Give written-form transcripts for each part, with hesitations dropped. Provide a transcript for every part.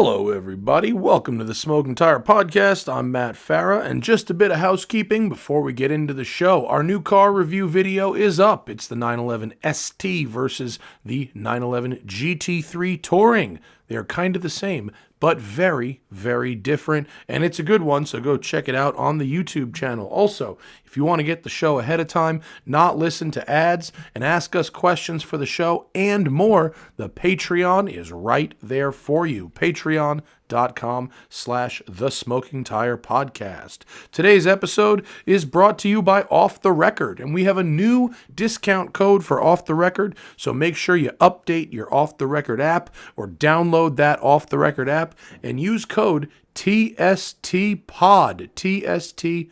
Hello, everybody. Welcome to the Smoking Tire Podcast. I'm Matt Farah, and just a bit of housekeeping before we get into the show. Our new car review video is up. It's the 911 ST versus the 911 GT3 Touring. They are kind of the same, but very, very different, and it's a good one, so go check it out on the YouTube channel. Also, if you want to get the show ahead of time, not listen to ads, and ask us questions for the show and more, the Patreon is right there for you. Patreon.com/The Smoking Tire Podcast. Today's episode is brought to you by Off the Record, and we have a new discount code for Off the Record, so make sure you update your Off the Record app or download that Off the Record app and use code TSTPOD. TSTPOD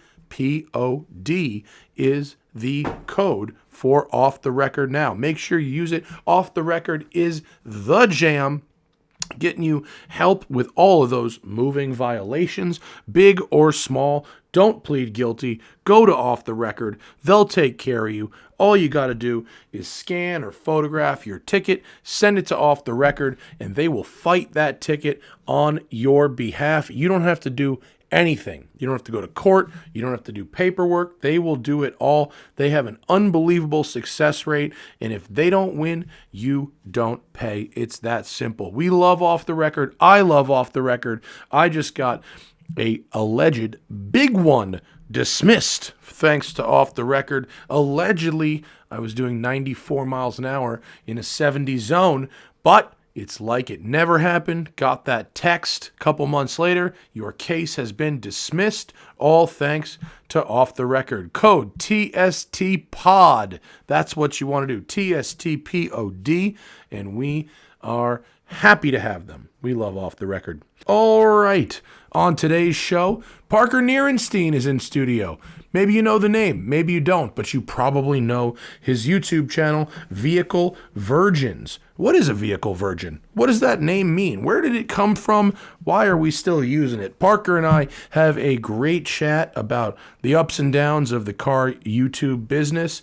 is the code for Off the Record now. Make sure you use it. Off the Record is the jam, getting you help with all of those moving violations, big or small. Don't plead guilty. Go to Off the Record. They'll take care of you. All you got to do is scan or photograph your ticket, send it to Off the Record, and they will fight that ticket on your behalf. You don't have to do anything. You don't have to go to court. You don't have to do paperwork. They will do it all. They have an unbelievable success rate, and if they don't win, you don't pay. It's that simple. We love Off the Record. I love Off the Record. I just got a alleged big one dismissed thanks to Off the Record. Allegedly, I was doing 94 miles an hour in a 70 zone, but it's like it never happened. Got that text a couple months later. Your case has been dismissed. All thanks to Off the Record. Code TSTPOD. That's what you want to do. TSTPOD. And we are happy to have them. We love Off the Record. All right. On today's show, Parker Nierenstein is in studio. Maybe you know the name, maybe you don't, but you probably know his YouTube channel, Vehicle Virgins. What is a vehicle virgin? What does that name mean? Where did it come from? Why are we still using it? Parker and I have a great chat about the ups and downs of the car YouTube business,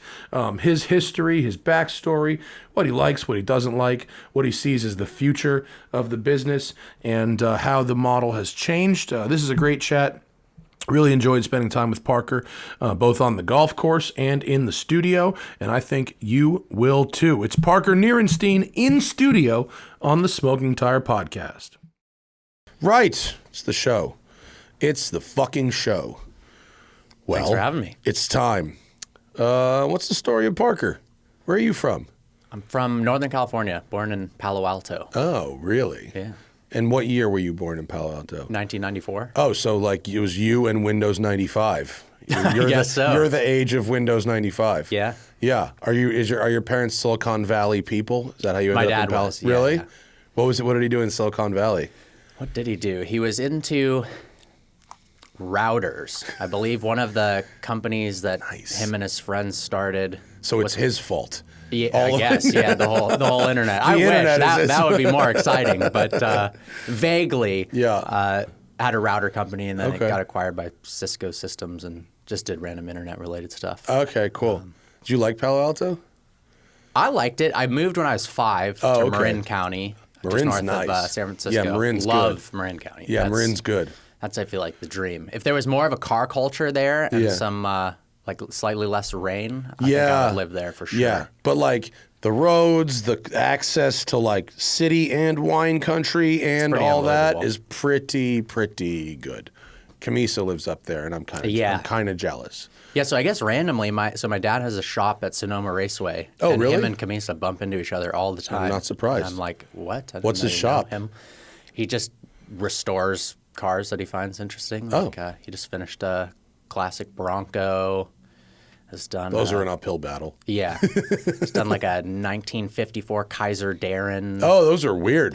his history, his backstory, what he likes, what he doesn't like, what he sees as the future of the business, and how the model has changed. This is a great chat. Really enjoyed spending time with Parker, both on the golf course and in the studio, and I think you will too. It's Parker Nierenstein in studio on the Smoking Tire Podcast. Right, it's the show. It's the fucking show. Well, thanks for having me. It's time. What's the story of Parker? Where are you from? I'm from Northern California, born in Palo Alto. Oh, really? Yeah. And what year were you born in Palo Alto? 1994. Oh, so like it was you and Windows 95. I guess so. You're the age of Windows 95. Yeah. Yeah. Are your parents Silicon Valley people? Is that how you ended up in Palo? My dad was. Yeah, really? Yeah. What did he do in Silicon Valley? What did he do? He was into routers. I believe one of the companies that him and his friends started. So it's his fault. Yeah, I guess. Yeah, the whole internet. I wish that would be more exciting, but vaguely. Yeah. Had a router company, and then it got acquired by Cisco Systems, and just did random internet related stuff. Okay, cool. Did you like Palo Alto? I liked it. I moved when I was 5 to Marin County, Marin's just north nice. of San Francisco. Yeah, Marin's Love good. Marin County. Yeah, Marin's good. That's, I feel like, the dream. If there was more of a car culture there and some like slightly less rain, I think I would live there for sure. Yeah, but like the roads, the access to like city and wine country and all that is pretty good. Camisa lives up there, and I'm kind of jealous. Yeah, so I guess randomly, my dad has a shop at Sonoma Raceway. Oh, and really? Him and Camisa bump into each other all the time. I'm not surprised. And I'm like, what? What's his shop? Him. He just restores cars that he finds interesting. Like, he just finished a classic Bronco. Has done. Those are an uphill battle. Yeah, he's done like a 1954 Kaiser Darren. Oh, those are weird.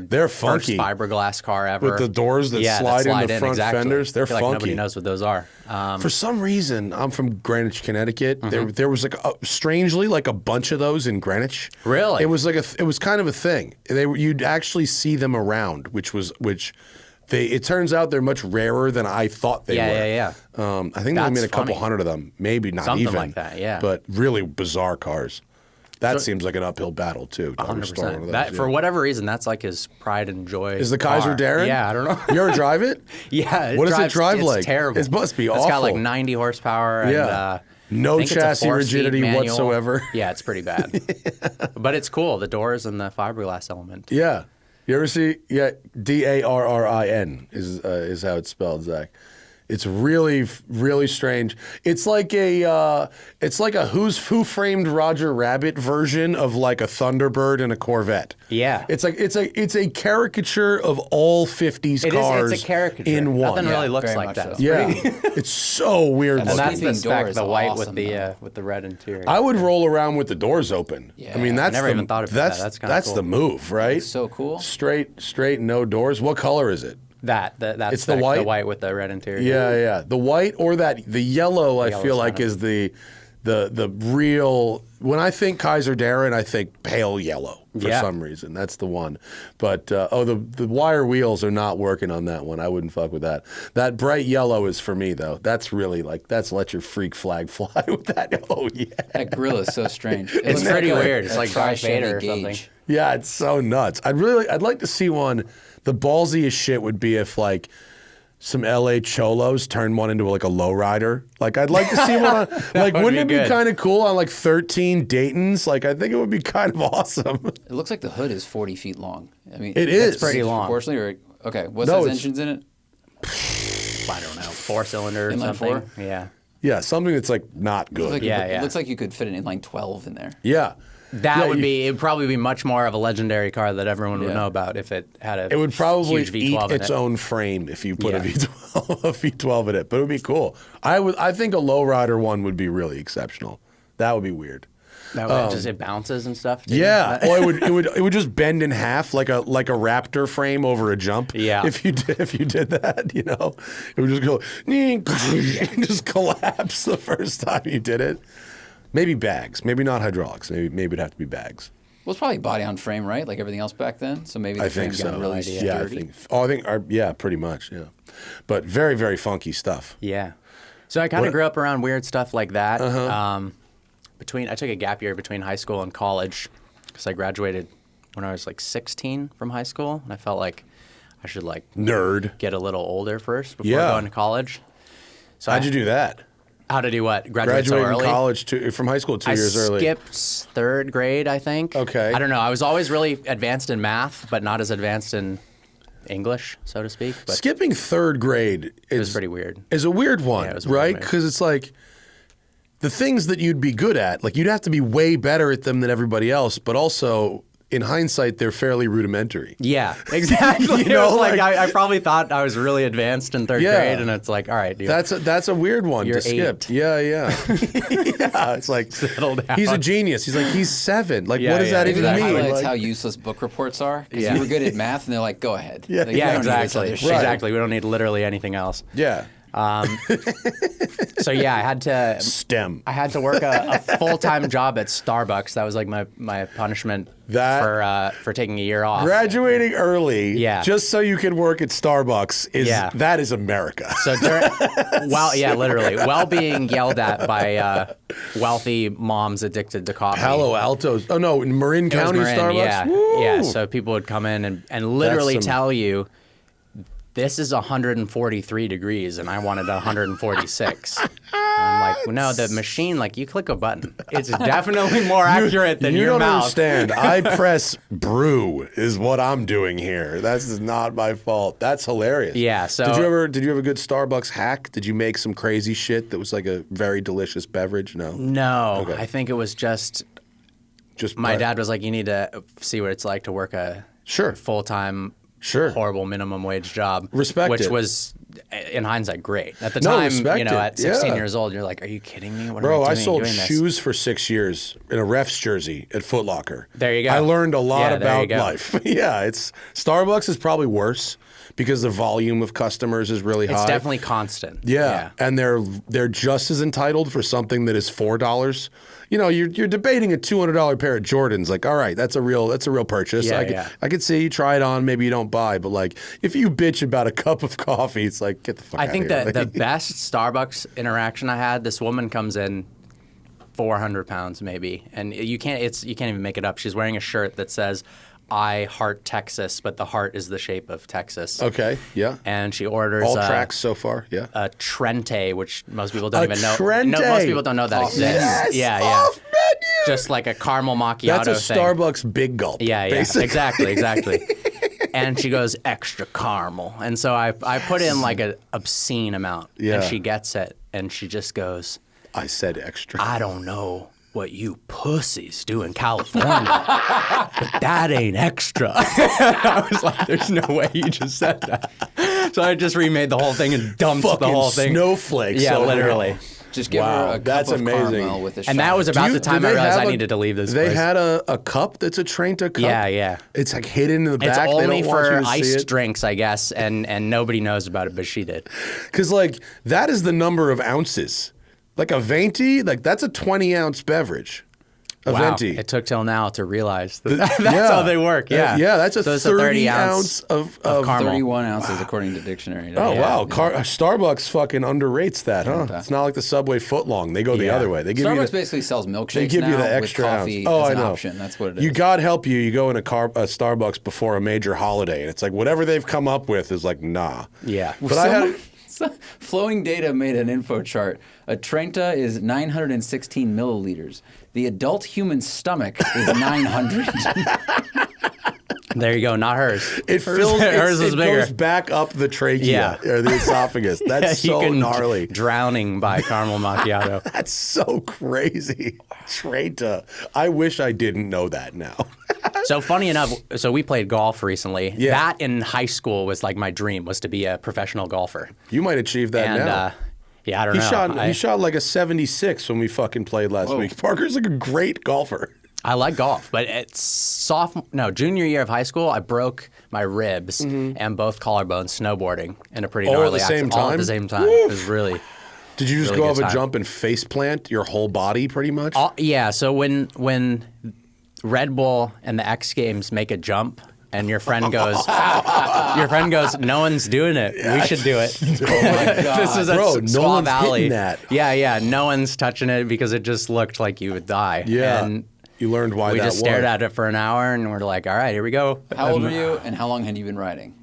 They're funky. First fiberglass car ever With the doors that slide in the front fenders. They're funky. Like nobody knows what those are. For some reason, I'm from Greenwich, Connecticut. There was like strangely like a bunch of those in Greenwich. Really? It was like it was kind of a thing. You'd actually see them around, which. It turns out they're much rarer than I thought they were. Yeah. I think they made a couple hundred of them, maybe not Something even. like that, yeah. But really bizarre cars. That seems like an uphill battle too. To restore one of 100%. those, That yeah. for whatever reason, that's like his pride and joy. Is the Kaiser car. Darren? Yeah, I don't know. You ever drive it? Yeah. What does it drive it's like? Terrible. It must be It's got like awful. 90 horsepower. And, Yeah. I No think it's a chassis 4-speed rigidity manual. whatsoever. Yeah, it's pretty bad. But it's cool. The doors and the fiberglass element. Yeah. You ever see? Yeah, Darrin is how it's spelled, Zach. It's really, really strange. It's like a Who Framed Roger Rabbit version of like a Thunderbird and a Corvette. Yeah. It's a caricature of all 50s cars. It's a caricature. In one. Nothing really looks very like much that. so. Yeah, it's so weird. And And looking. that's the Sleeping spec, door is the white awesome, with the red interior. I would roll around with the doors open. Yeah. I mean, that's never the, even thought about that. That's kinda cool. the move, right? So cool. Straight, no doors. What color is it? That's It's the spec, white? the white with the red interior. Yeah. The white or the yellow, I yellow's feel like fine. is the real. When I think Kaiser Darrin, I think pale yellow for Yeah. some reason. That's the one. But the wire wheels are not working on that one. I wouldn't fuck with that. That bright yellow is for me though. That's really that's let your freak flag fly with that. Oh yeah. That grill is so strange. It It's looks pretty like weird. It's a like Darth tri-Chevy Vader or gauge. something. Yeah, it's so nuts. I'd like to see one. The ballsiest shit would be if like some LA cholos turned one into like a lowrider. Like I'd like to see one on, like would wouldn't be it be good. kind of cool on like 13 Daytons? Like I think it would be kind of awesome. It looks like the hood is 40 feet long. I mean, It is. It's pretty long. Proportionally, or okay, what No, size it's- engines in it? I don't know, 4-cylinder or Inline something. four? Yeah. Yeah, something that's like not good. Looks like Yeah, It yeah. looks like you could fit an inline 12 in there. Yeah. That Yeah, would be. It'd probably be much more of a legendary car that everyone would Yeah. know about if it had a. It would probably huge V12 eat in its it. own frame if you put Yeah. a V12 in it, but it would be cool. I think a lowrider one would be really exceptional. That would be weird. That way it bounces and stuff. Too. Yeah, well, it would just bend in half like a Raptor frame over a jump. Yeah. if you did that, it would just go just collapse the first time you did it. Maybe bags, maybe not hydraulics. Maybe it'd have to be bags. Well, it's probably body on frame, right? Like everything else back then. So maybe the I think frame got so. really Yeah, sturdy. I think pretty much. Yeah, but very, very funky stuff. Yeah. So I kind What- of grew up around weird stuff like that. Uh-huh. I took a gap year between high school and college because I graduated when I was like 16 from high school, and I felt like I should like Nerd. get a little older first before Yeah. going to college. So How'd you do that? How to do what? Graduate so Graduated early? college from high school 2 I years early. skipped third grade, I think. Okay. I don't know. I was always really advanced in math, but not as advanced in English, so to speak. But Skipping third grade it was pretty weird. is a weird one, Yeah, it was a weird right? move. Because it's like the things that you'd be good at, like you'd have to be way better at them than everybody else, but also in hindsight, they're fairly rudimentary. Yeah, exactly. You know, It was like, like- I probably thought I was really advanced in third Yeah. grade, and it's like, all right, dude. That's a weird one You're to skip. 8. Yeah. Yeah, it's like Settle down. he's a genius. He's like he's 7. Like Yeah, what does yeah, that Maybe even that mean? highlights Like- how useless book reports are. Because Yeah. you were good at math, and they're like, "Go ahead." Yeah. Like, you yeah, don't need this exactly. other shit. Exactly. We don't need literally anything else. yeah, So yeah, I had to. STEM. I had to work a full-time job at Starbucks. That was like my punishment for taking a year off. Graduating early, Yeah. just so you can work at Starbucks that is America. So literally, while being yelled at by wealthy moms addicted to coffee. Palo Alto. Oh no, in Marin It was County Marin, Starbucks. Yeah, Woo! yeah. So people would come in and literally some- tell you, this is 143 degrees, and I wanted 146. And I'm like, well, no, the machine, like you click a button. It's definitely more accurate than you your don't mouth. understand. I press brew is what I'm doing here. That's not my fault. That's hilarious. Yeah, so- did you have a good Starbucks hack? Did you make some crazy shit that was like a very delicious beverage? No. No, Okay. I think it was just Just my dad was like, you need to see what it's like to work a Sure. full-time, Sure. horrible minimum wage job. Respect which it. was, in hindsight, great. At the No, time, respect it. at 16 Yeah. years old, you're like, are you kidding me? What Bro, am I I doing sold doing this? shoes for 6 years in a ref's jersey at Foot Locker. There you go. I learned a lot Yeah, there you about go. life. Yeah, it's Starbucks is probably worse because the volume of customers is really high. It's definitely constant. Yeah, and they're just as entitled for something that is $4. You know, you're debating a $200 pair of Jordans. Like, all right, that's a real purchase. Yeah, I could see you try it on, maybe you don't buy, but like if you bitch about a cup of coffee, it's like get the fuck I out think of here. that the best Starbucks interaction I had, this woman comes in 400 pounds maybe, and you can't even make it up. She's wearing a shirt that says "I heart Texas," but the heart is the shape of Texas. Okay, yeah. And she orders All tracks so far, yeah. a Trente, which most people don't even know. Trente? No, most people don't know that exists. Yes, Yeah, yeah. off menu. Just like a caramel macchiato That's a thing. Starbucks big gulp. Yeah, yeah, basically. exactly. And she goes, extra caramel. And so I put in like an obscene amount. Yeah. And she gets it, and she just goes, I said extra. I don't know what you pussies do in California, but that ain't extra. I was like, there's no way you just said that. So I just remade the whole thing and dumped Fucking the whole thing. snowflakes. Yeah, over literally. here. Just give Wow, her a cup that's of amazing. caramel with a shot. And that was about the time I realized I needed to leave this They place. had a cup that's a Trenta cup? Yeah, yeah. It's like hidden in the It's back. only they don't want for you to see iced it. drinks, I guess, and nobody knows about it, but she did. Because, like, that is the number of ounces. Like a Venti, like, that's a 20-ounce beverage. A Wow, Venti. it took till now to realize that that's how they work. Yeah, Yeah, that's a So it's 30 ounce of caramel. 31 ounces according to dictionary. Oh, Yeah. wow. Starbucks fucking underrates that, huh? Yeah. It's not like the Subway footlong. They go the Yeah. other way. They give Starbucks you the, basically sells milkshakes they give now you the extra with ounce. coffee Oh, as I an know. option. That's what it is. You God help you. You go in a Starbucks before a major holiday, and it's like whatever they've come up with is like, nah. Yeah. But I had... Flowing Data made an info chart. A Trenta is 916 milliliters. The adult human stomach is 900. There you go, not hers. It fills. hers It is bigger. goes back up the trachea or the esophagus. That's You so can gnarly. Drowning by caramel macchiato. That's so crazy. Trenta. I wish I didn't know that now. So funny enough, so we played golf recently. Yeah. That in high school was like my dream, was to be a professional golfer. You might achieve that And now. yeah, I don't He know. he shot like a 76 when we fucking played last week. Parker's like a great golfer. I like golf, but it's junior year of high school, I broke my ribs and both collarbones snowboarding in a pretty All at gnarly the same accident. All at time? the same time. It was really... Did you just Really go good off a time. jump and face plant your whole body pretty much? Yeah, so when Red Bull and the X Games make a jump and your friend goes, no one's doing it. We should do it. This is at Bro, no Squaw one's Valley. hitting that. Yeah, no one's touching it because it just looked like you would die. Yeah. And You learned why we that just stared was. at it for an hour and we're like, all right, here we go. How old were you and how long had you been riding?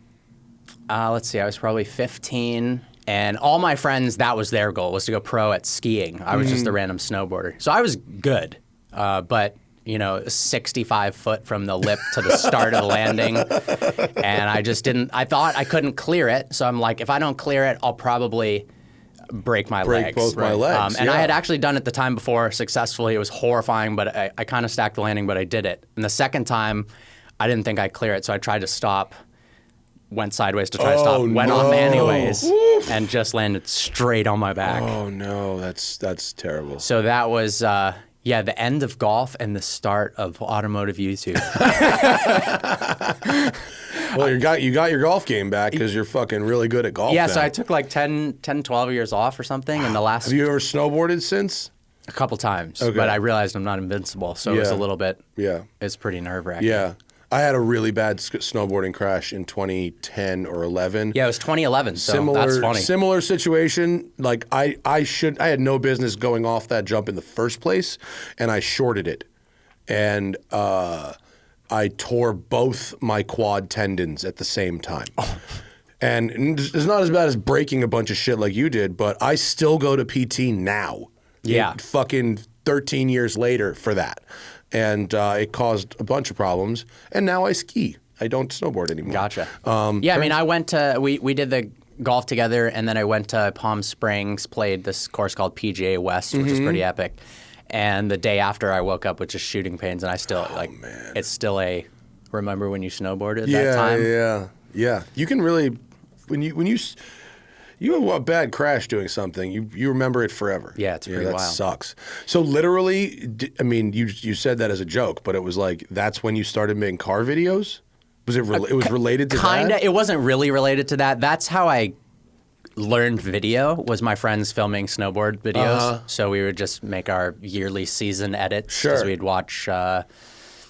Let's see, I was probably 15. And all my friends, that was their goal, was to go pro at skiing. I was just a random snowboarder. So I was good, but 65 foot from the lip to the start of the landing. And I thought I couldn't clear it. So I'm like, if I don't clear it, I'll probably break my legs. both my legs, And I yeah. had actually done it the time before successfully. It was horrifying, but I kind of stacked the landing, but I did it. And the second time, I didn't think I'd clear it. So I tried to stop. Went sideways to try to stop, went no. off anyways, and just landed straight on my back. Oh no, that's terrible. So that was, the end of golf and the start of automotive YouTube. Well, you got your golf game back because you're fucking really good at golf. Yeah, now. so I took like 10, 12 years off or something, and the last Have you ever snowboarded since? a couple times, Okay. but I realized I'm not invincible, so it was a Yeah. little bit, Yeah. it's pretty nerve-wracking. Yeah. I had a really bad snowboarding crash in 2010 or 11. Yeah, it was 2011, so that's funny. Similar situation. Like I had no business going off that jump in the first place, and I shorted it, and I tore both my quad tendons at the same time. And it's not as bad as breaking a bunch of shit like you did, but I still go to PT now. Yeah. Fucking 13 years later for that. And it caused a bunch of problems. And now I ski. I don't snowboard anymore. Gotcha. I mean, I went to, we did the golf together, and then I went to Palm Springs, played this course called PGA West, which is pretty epic. And the day after, I woke up with just shooting pains, and I still, it's still a, remember when you snowboarded at that time? Yeah. You can really, when you have a bad crash doing something, you remember it forever. Yeah, it's pretty that wild. Sucks. So literally, I mean, you said that as a joke, but it was like that's when you started making car videos. Was it? It was related to Kinda. that? It wasn't really related to that. That's how I learned video, was my friends filming snowboard videos. So we would just make our yearly season edits. Sure. Because we'd watch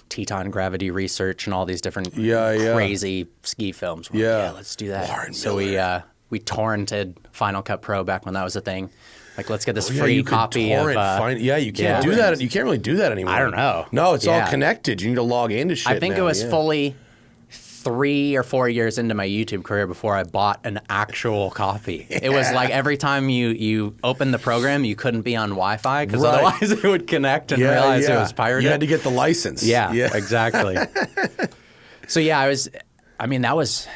Teton Gravity Research and all these different Yeah. crazy ski films. We're like, Yeah. let's do that. Warren So Miller. we torrented Final Cut Pro back when that was a thing. Like, let's get this Yeah, free you could copy of. torrent, you can't yeah. do that. You can't really do that anymore. I don't know. No, it's all Yeah. connected. You need to log into shit I think now, it was yeah. fully 3 or 4 years into my YouTube career before I bought an actual copy. It was like every time you opened the program, you couldn't be on Wi-Fi because Right. otherwise it would connect and realize it was pirated. You had to get the license. Yeah, exactly. So yeah, that was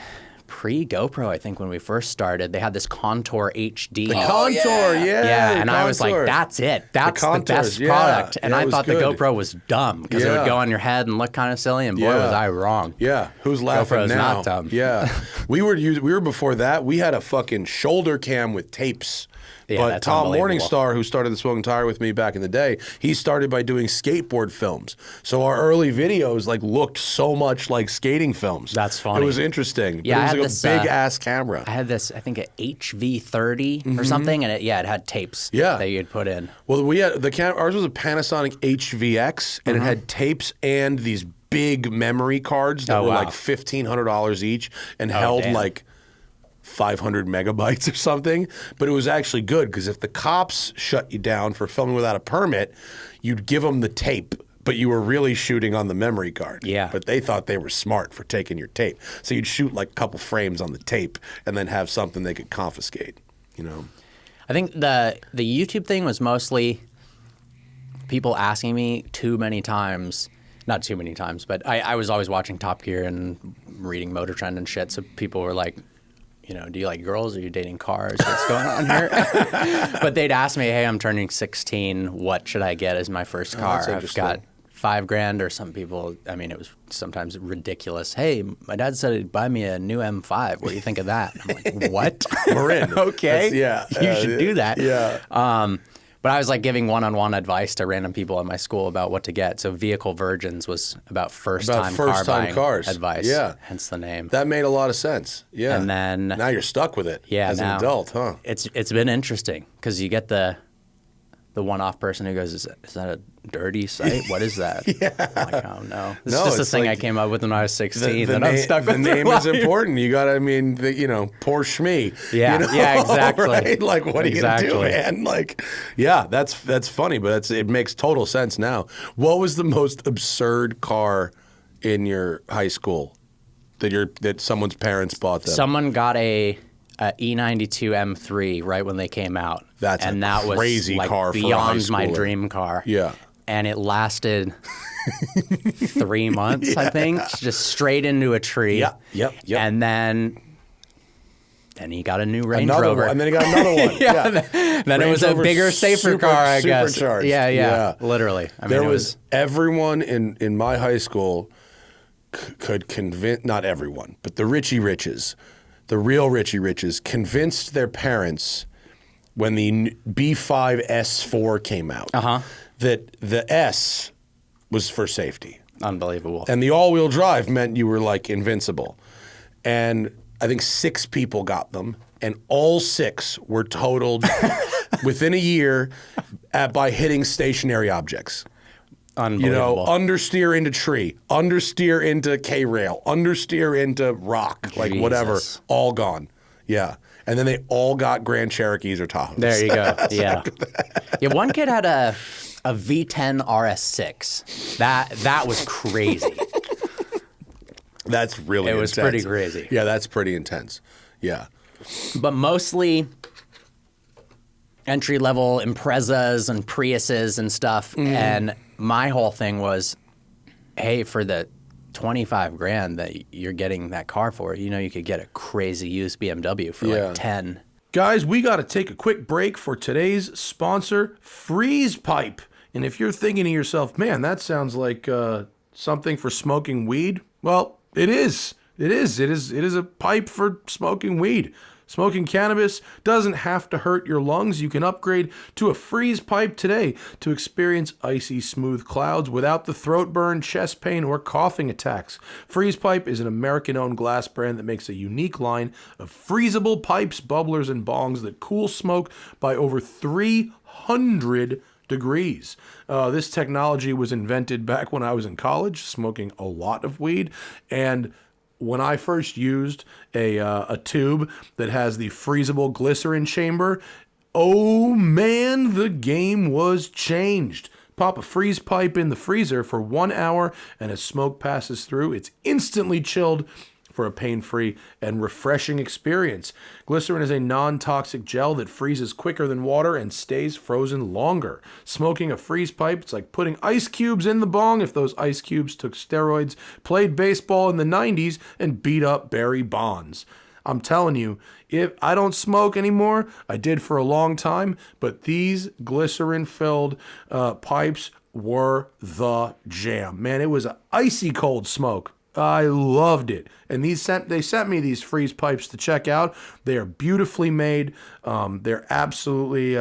pre-GoPro, I think, when we first started. They had this Contour HD. The Contour, yeah. Yeah, the and I was like, Contour. that's it. That's the Contours, best yeah. product. And Yeah, it I was thought good. the GoPro was dumb because it Yeah. would go on your head and look kind of silly, and boy, Yeah. was I wrong. Yeah, who's laughing GoPro's now? not dumb. Yeah, we were before that. We had a fucking shoulder cam with tapes. Yeah, But that's Tom unbelievable. Morningstar, who started the Smoking Tire with me back in the day, he started by doing skateboard films. So our early videos like looked so much like skating films. That's funny. It was interesting. Yeah, I but had it this, was like a big ass camera. I had this, I think, a HV30 or something, and it had tapes Mm-hmm. Yeah. that you'd put in. Well, we had ours was a Panasonic HVX, and it had tapes and these big memory cards that Oh, were wow. like $1,500 each and held damn. like 500 megabytes or something. But it was actually good because if the cops shut you down for filming without a permit, you'd give them the tape, but you were really shooting on the memory card. Yeah. But they thought they were smart for taking your tape. So you'd shoot like a couple frames on the tape and then have something they could confiscate, you know? I think the YouTube thing was mostly people asking me too many times. Not too many times, but I was always watching Top Gear and reading Motor Trend and shit. So people were like, do you like girls? Are you dating cars? What's going on here? But they'd ask me, hey, I'm turning 16. What should I get as my first car? that's I've interesting. got $5,000, or some people, it was sometimes ridiculous. Hey, my dad said he'd buy me a new M5. What do you think of that? I'm like, what? We're in. Okay. That's- You should do that. Yeah. But I was like giving one-on-one advice to random people at my school about what to get. So Vehicle Virgins was about first-time car first-time buying cars. advice. Yeah. Hence the name. That made a lot of sense. Yeah. And then- now you're stuck with it. Yeah, as an now- adult, huh? It's been interesting because you get the one-off person who goes, is that a dirty site? What is that? Yeah. I'm like, oh no. This No, is just a it's thing like I came up with when I was 16 The and I'm stuck with the name for is life. important. You got to, poor Shmee. Yeah, you know? yeah, exactly. Right? Like, what are you going to do, Exactly. man? Like, yeah, that's funny, but it makes total sense now. What was the most absurd car in your high school that someone's parents bought them? Someone got a E92 M3 right when they came out. That's and a that was crazy like car for a high beyond my schooler. dream car. Yeah. And it lasted 3 months, I think, just straight into a tree. Yep. And then he got a new Range Another Rover. one, and then he got another one. yeah. Then it Range was a Rover bigger, safer car, I guess. supercharged. Yeah. Literally. There was everyone in my high school could convince, not everyone, but the Richie Riches, the real Richie Riches, convinced their parents when the B5 S4 came out that the S was for safety. Unbelievable. And the all-wheel drive meant you were like invincible. And I think 6 people got them, and all 6 were totaled within a year by hitting stationary objects. Unbelievable. Understeer into tree, understeer into K-rail, understeer into rock, like whatever, Jesus. all gone. Yeah. And then they all got Grand Cherokees or Tahoes. There you go. Yeah. Yeah. One kid had a V10 RS6. That was crazy. That's really It was intense. pretty crazy. Yeah, that's pretty intense. Yeah. But mostly entry level Imprezas and Priuses and stuff. And my whole thing was, hey, for the $25,000 that you're getting that car for, you could get a crazy used BMW for Yeah. like 10. Guys, we got to take a quick break for today's sponsor, Freeze Pipe. And if you're thinking to yourself, man, that sounds like something for smoking weed, well, it is. It is a pipe for smoking weed. Smoking cannabis doesn't have to hurt your lungs. You can upgrade to a freeze pipe today to experience icy smooth clouds without the throat burn, chest pain, or coughing attacks. Freeze Pipe is an American-owned glass brand that makes a unique line of freezable pipes, bubblers, and bongs that cool smoke by over 300 degrees. This technology was invented back when I was in college, smoking a lot of weed, and when I first used a tube that has the freezable glycerin chamber, oh man, the game was changed. Pop a freeze pipe in the freezer for 1 hour, and as smoke passes through, it's instantly chilled for a pain-free and refreshing experience. Glycerin is a non-toxic gel that freezes quicker than water and stays frozen longer. Smoking a freeze pipe, it's like putting ice cubes in the bong if those ice cubes took steroids, played baseball in the 90s, and beat up Barry Bonds. I'm telling you, if I don't smoke anymore, I did for a long time, but these glycerin-filled pipes were the jam. Man, it was an icy cold smoke. I loved it. And they sent me these freeze pipes to check out. They are beautifully made. They're absolutely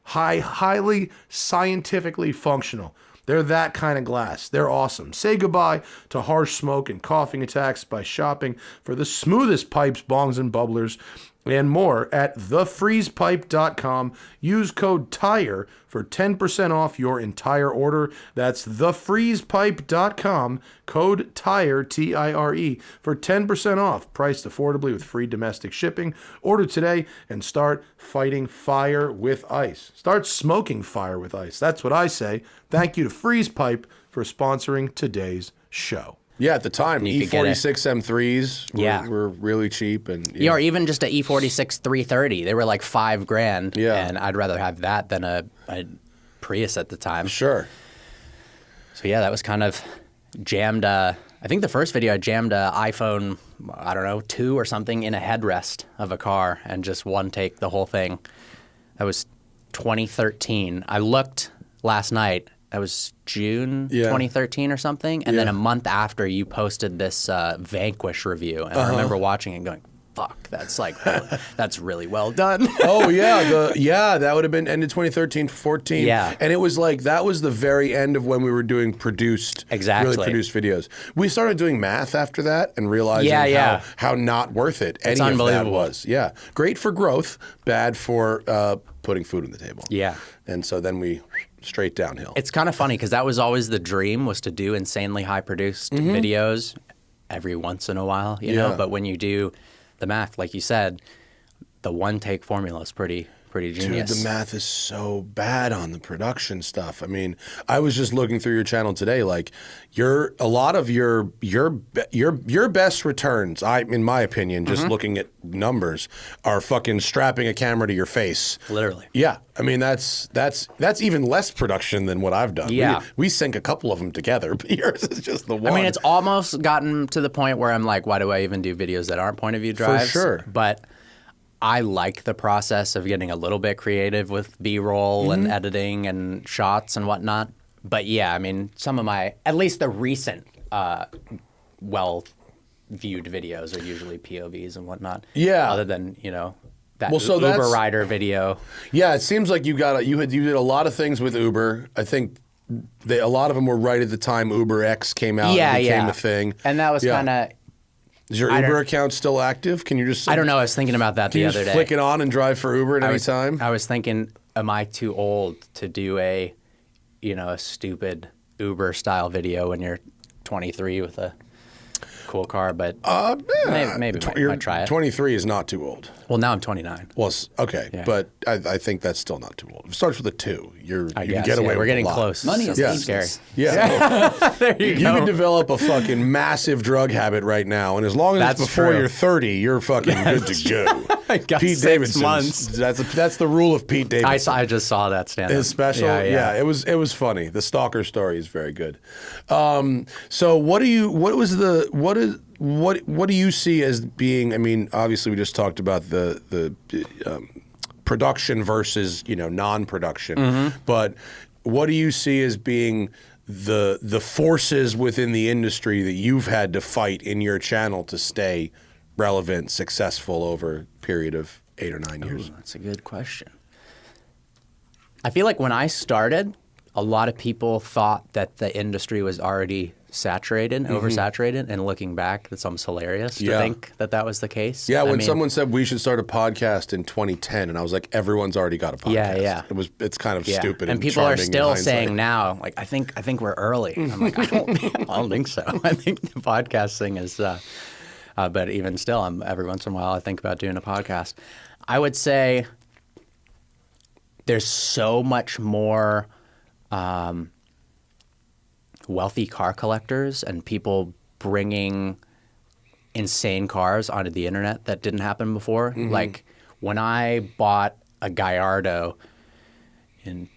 highly scientifically functional. They're that kind of glass. They're awesome. Say goodbye to harsh smoke and coughing attacks by shopping for the smoothest pipes, bongs, and bubblers and more at thefreezepipe.com. Use code TIRE for 10% off your entire order. That's thefreezepipe.com, code TIRE, T-I-R-E, for 10% off. Priced affordably with free domestic shipping. Order today and start fighting fire with ice. Start smoking fire with ice. That's what I say. Thank you to Freeze Pipe for sponsoring today's show. Yeah, at the time, E46 M3s were really cheap. Or even just a E46 330. They were like $5,000. Yeah. And I'd rather have that than a Prius at the time. Sure. So yeah, that was kind of jammed. I think the first video I jammed a iPhone, I don't know, 2 or something in a headrest of a car and just one take the whole thing. That was 2013. I looked last night. That was June 2013 or something. And then a month after, you posted this Vanquish review. And I remember watching it and going, fuck, that's like, that's really well done. Oh, yeah. That would have been ended 2013, 14. Yeah. And it was like, that was the very end of when we were doing produced, Exactly. really produced videos. We started doing math after that and realizing how not worth it any of that was. Yeah. Great for growth, bad for putting food on the table. Yeah. And so then we straight downhill. It's kind of funny because that was always the dream, was to do insanely high produced videos every once in a while, you know? But when you do the math, like you said, the one take formula is pretty genius. Dude, the math is so bad on the production stuff. I mean, I was just looking through your channel today. Like, a lot of your best returns, in my opinion, just looking at numbers, are fucking strapping a camera to your face. Literally. Yeah, I mean that's even less production than what I've done. Yeah, we sync a couple of them together, but yours is just the one. I mean, it's almost gotten to the point where I'm like, why do I even do videos that aren't point of view drives? For sure, but I like the process of getting a little bit creative with B-roll and editing and shots and whatnot. But yeah, I mean, some of my, at least the recent well-viewed videos are usually POVs and whatnot. Yeah. Other than, you know, that Uber rider video. Yeah, it seems like you did a lot of things with Uber. I think a lot of them were right at the time Uber X came out and became a thing. And that was kind of... Is your Uber account still active? Can you just... I don't know. I was thinking about that the other day. Flick it on and drive for Uber at any time? I was thinking, am I too old to do a stupid Uber-style video when you're 23 with a cool car? But maybe might try it. 23 is not too old. Well, now I'm 29. Well, okay, but I think that's still not too old. If it starts with a 2, you can get away with we're getting a lot. close. Money is scary. Yeah. There you go. You can develop a fucking massive drug habit right now, and as long as it's before you're 30, you're fucking good to go. I got Pete 6 Davidson. months. That's the rule of Pete Davidson. I just saw that stand-up. His special, yeah, it was funny. The stalker story is very good. So what do you see as being? I mean, obviously we just talked about the production versus non-production, but what do you see as being the forces within the industry that you've had to fight in your channel to stay relevant, successful over a period of 8 or 9 years? Ooh, that's a good question. I feel like when I started, a lot of people thought that the industry was already saturated, oversaturated, and looking back, that's almost hilarious to think that was the case. Yeah, when someone said we should start a podcast in 2010, and I was like, everyone's already got a podcast. Yeah. It's kind of stupid. And people are still saying now, like, I think we're early. I'm like, I don't think so. I think the podcast thing is But even still, every once in a while I think about doing a podcast. I would say there's so much more wealthy car collectors and people bringing insane cars onto the internet that didn't happen before. Like when I bought a Gallardo in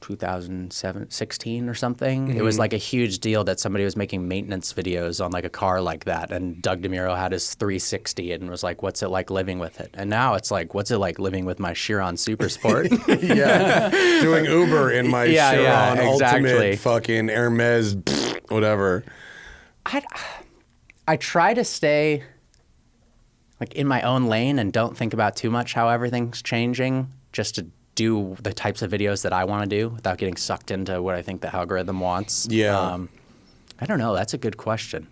2016 or something, it was like a huge deal that somebody was making maintenance videos on like a car like that. And Doug DeMuro had his 360 and was like, what's it like living with it? And now it's like, what's it like living with my Chiron Super Sport? Yeah, doing Uber in my Chiron exactly. Ultimate fucking Hermes, whatever. I try to stay like in my own lane and don't think about too much how everything's changing, just to do the types of videos that I want to do without getting sucked into what I think the algorithm wants. Yeah. I don't know. That's a good question.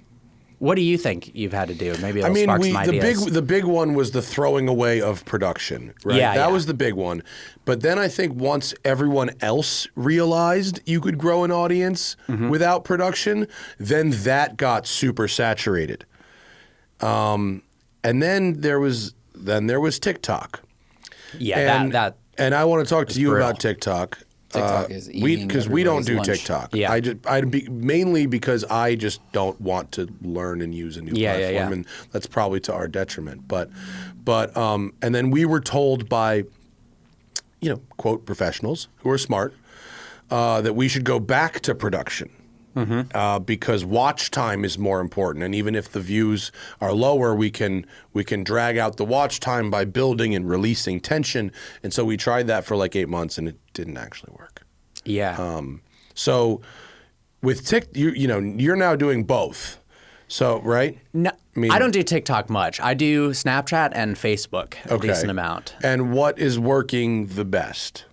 What do you think you've had to do? Maybe it'll spark some ideas. the big one was the throwing away of production, right? Yeah, that yeah. was the big one. But then I think once everyone else realized you could grow an audience without production, then that got super saturated. And then there was TikTok. Yeah, And I want to talk to you brutal. about TikTok. TikTok is eating because we don't do everybody's lunch. TikTok. Yeah. Mainly because I just don't want to learn and use a new platform, yeah. and that's probably to our detriment. But and then we were told by, quote, professionals who are smart, that we should go back to production. Because watch time is more important, and even if the views are lower, we can drag out the watch time by building and releasing tension. And so we tried that for like 8 months, and it didn't actually work. Yeah. So with you're now doing both. So right? No, I mean- I don't do TikTok much. I do Snapchat and Facebook a decent amount. And what is working the best?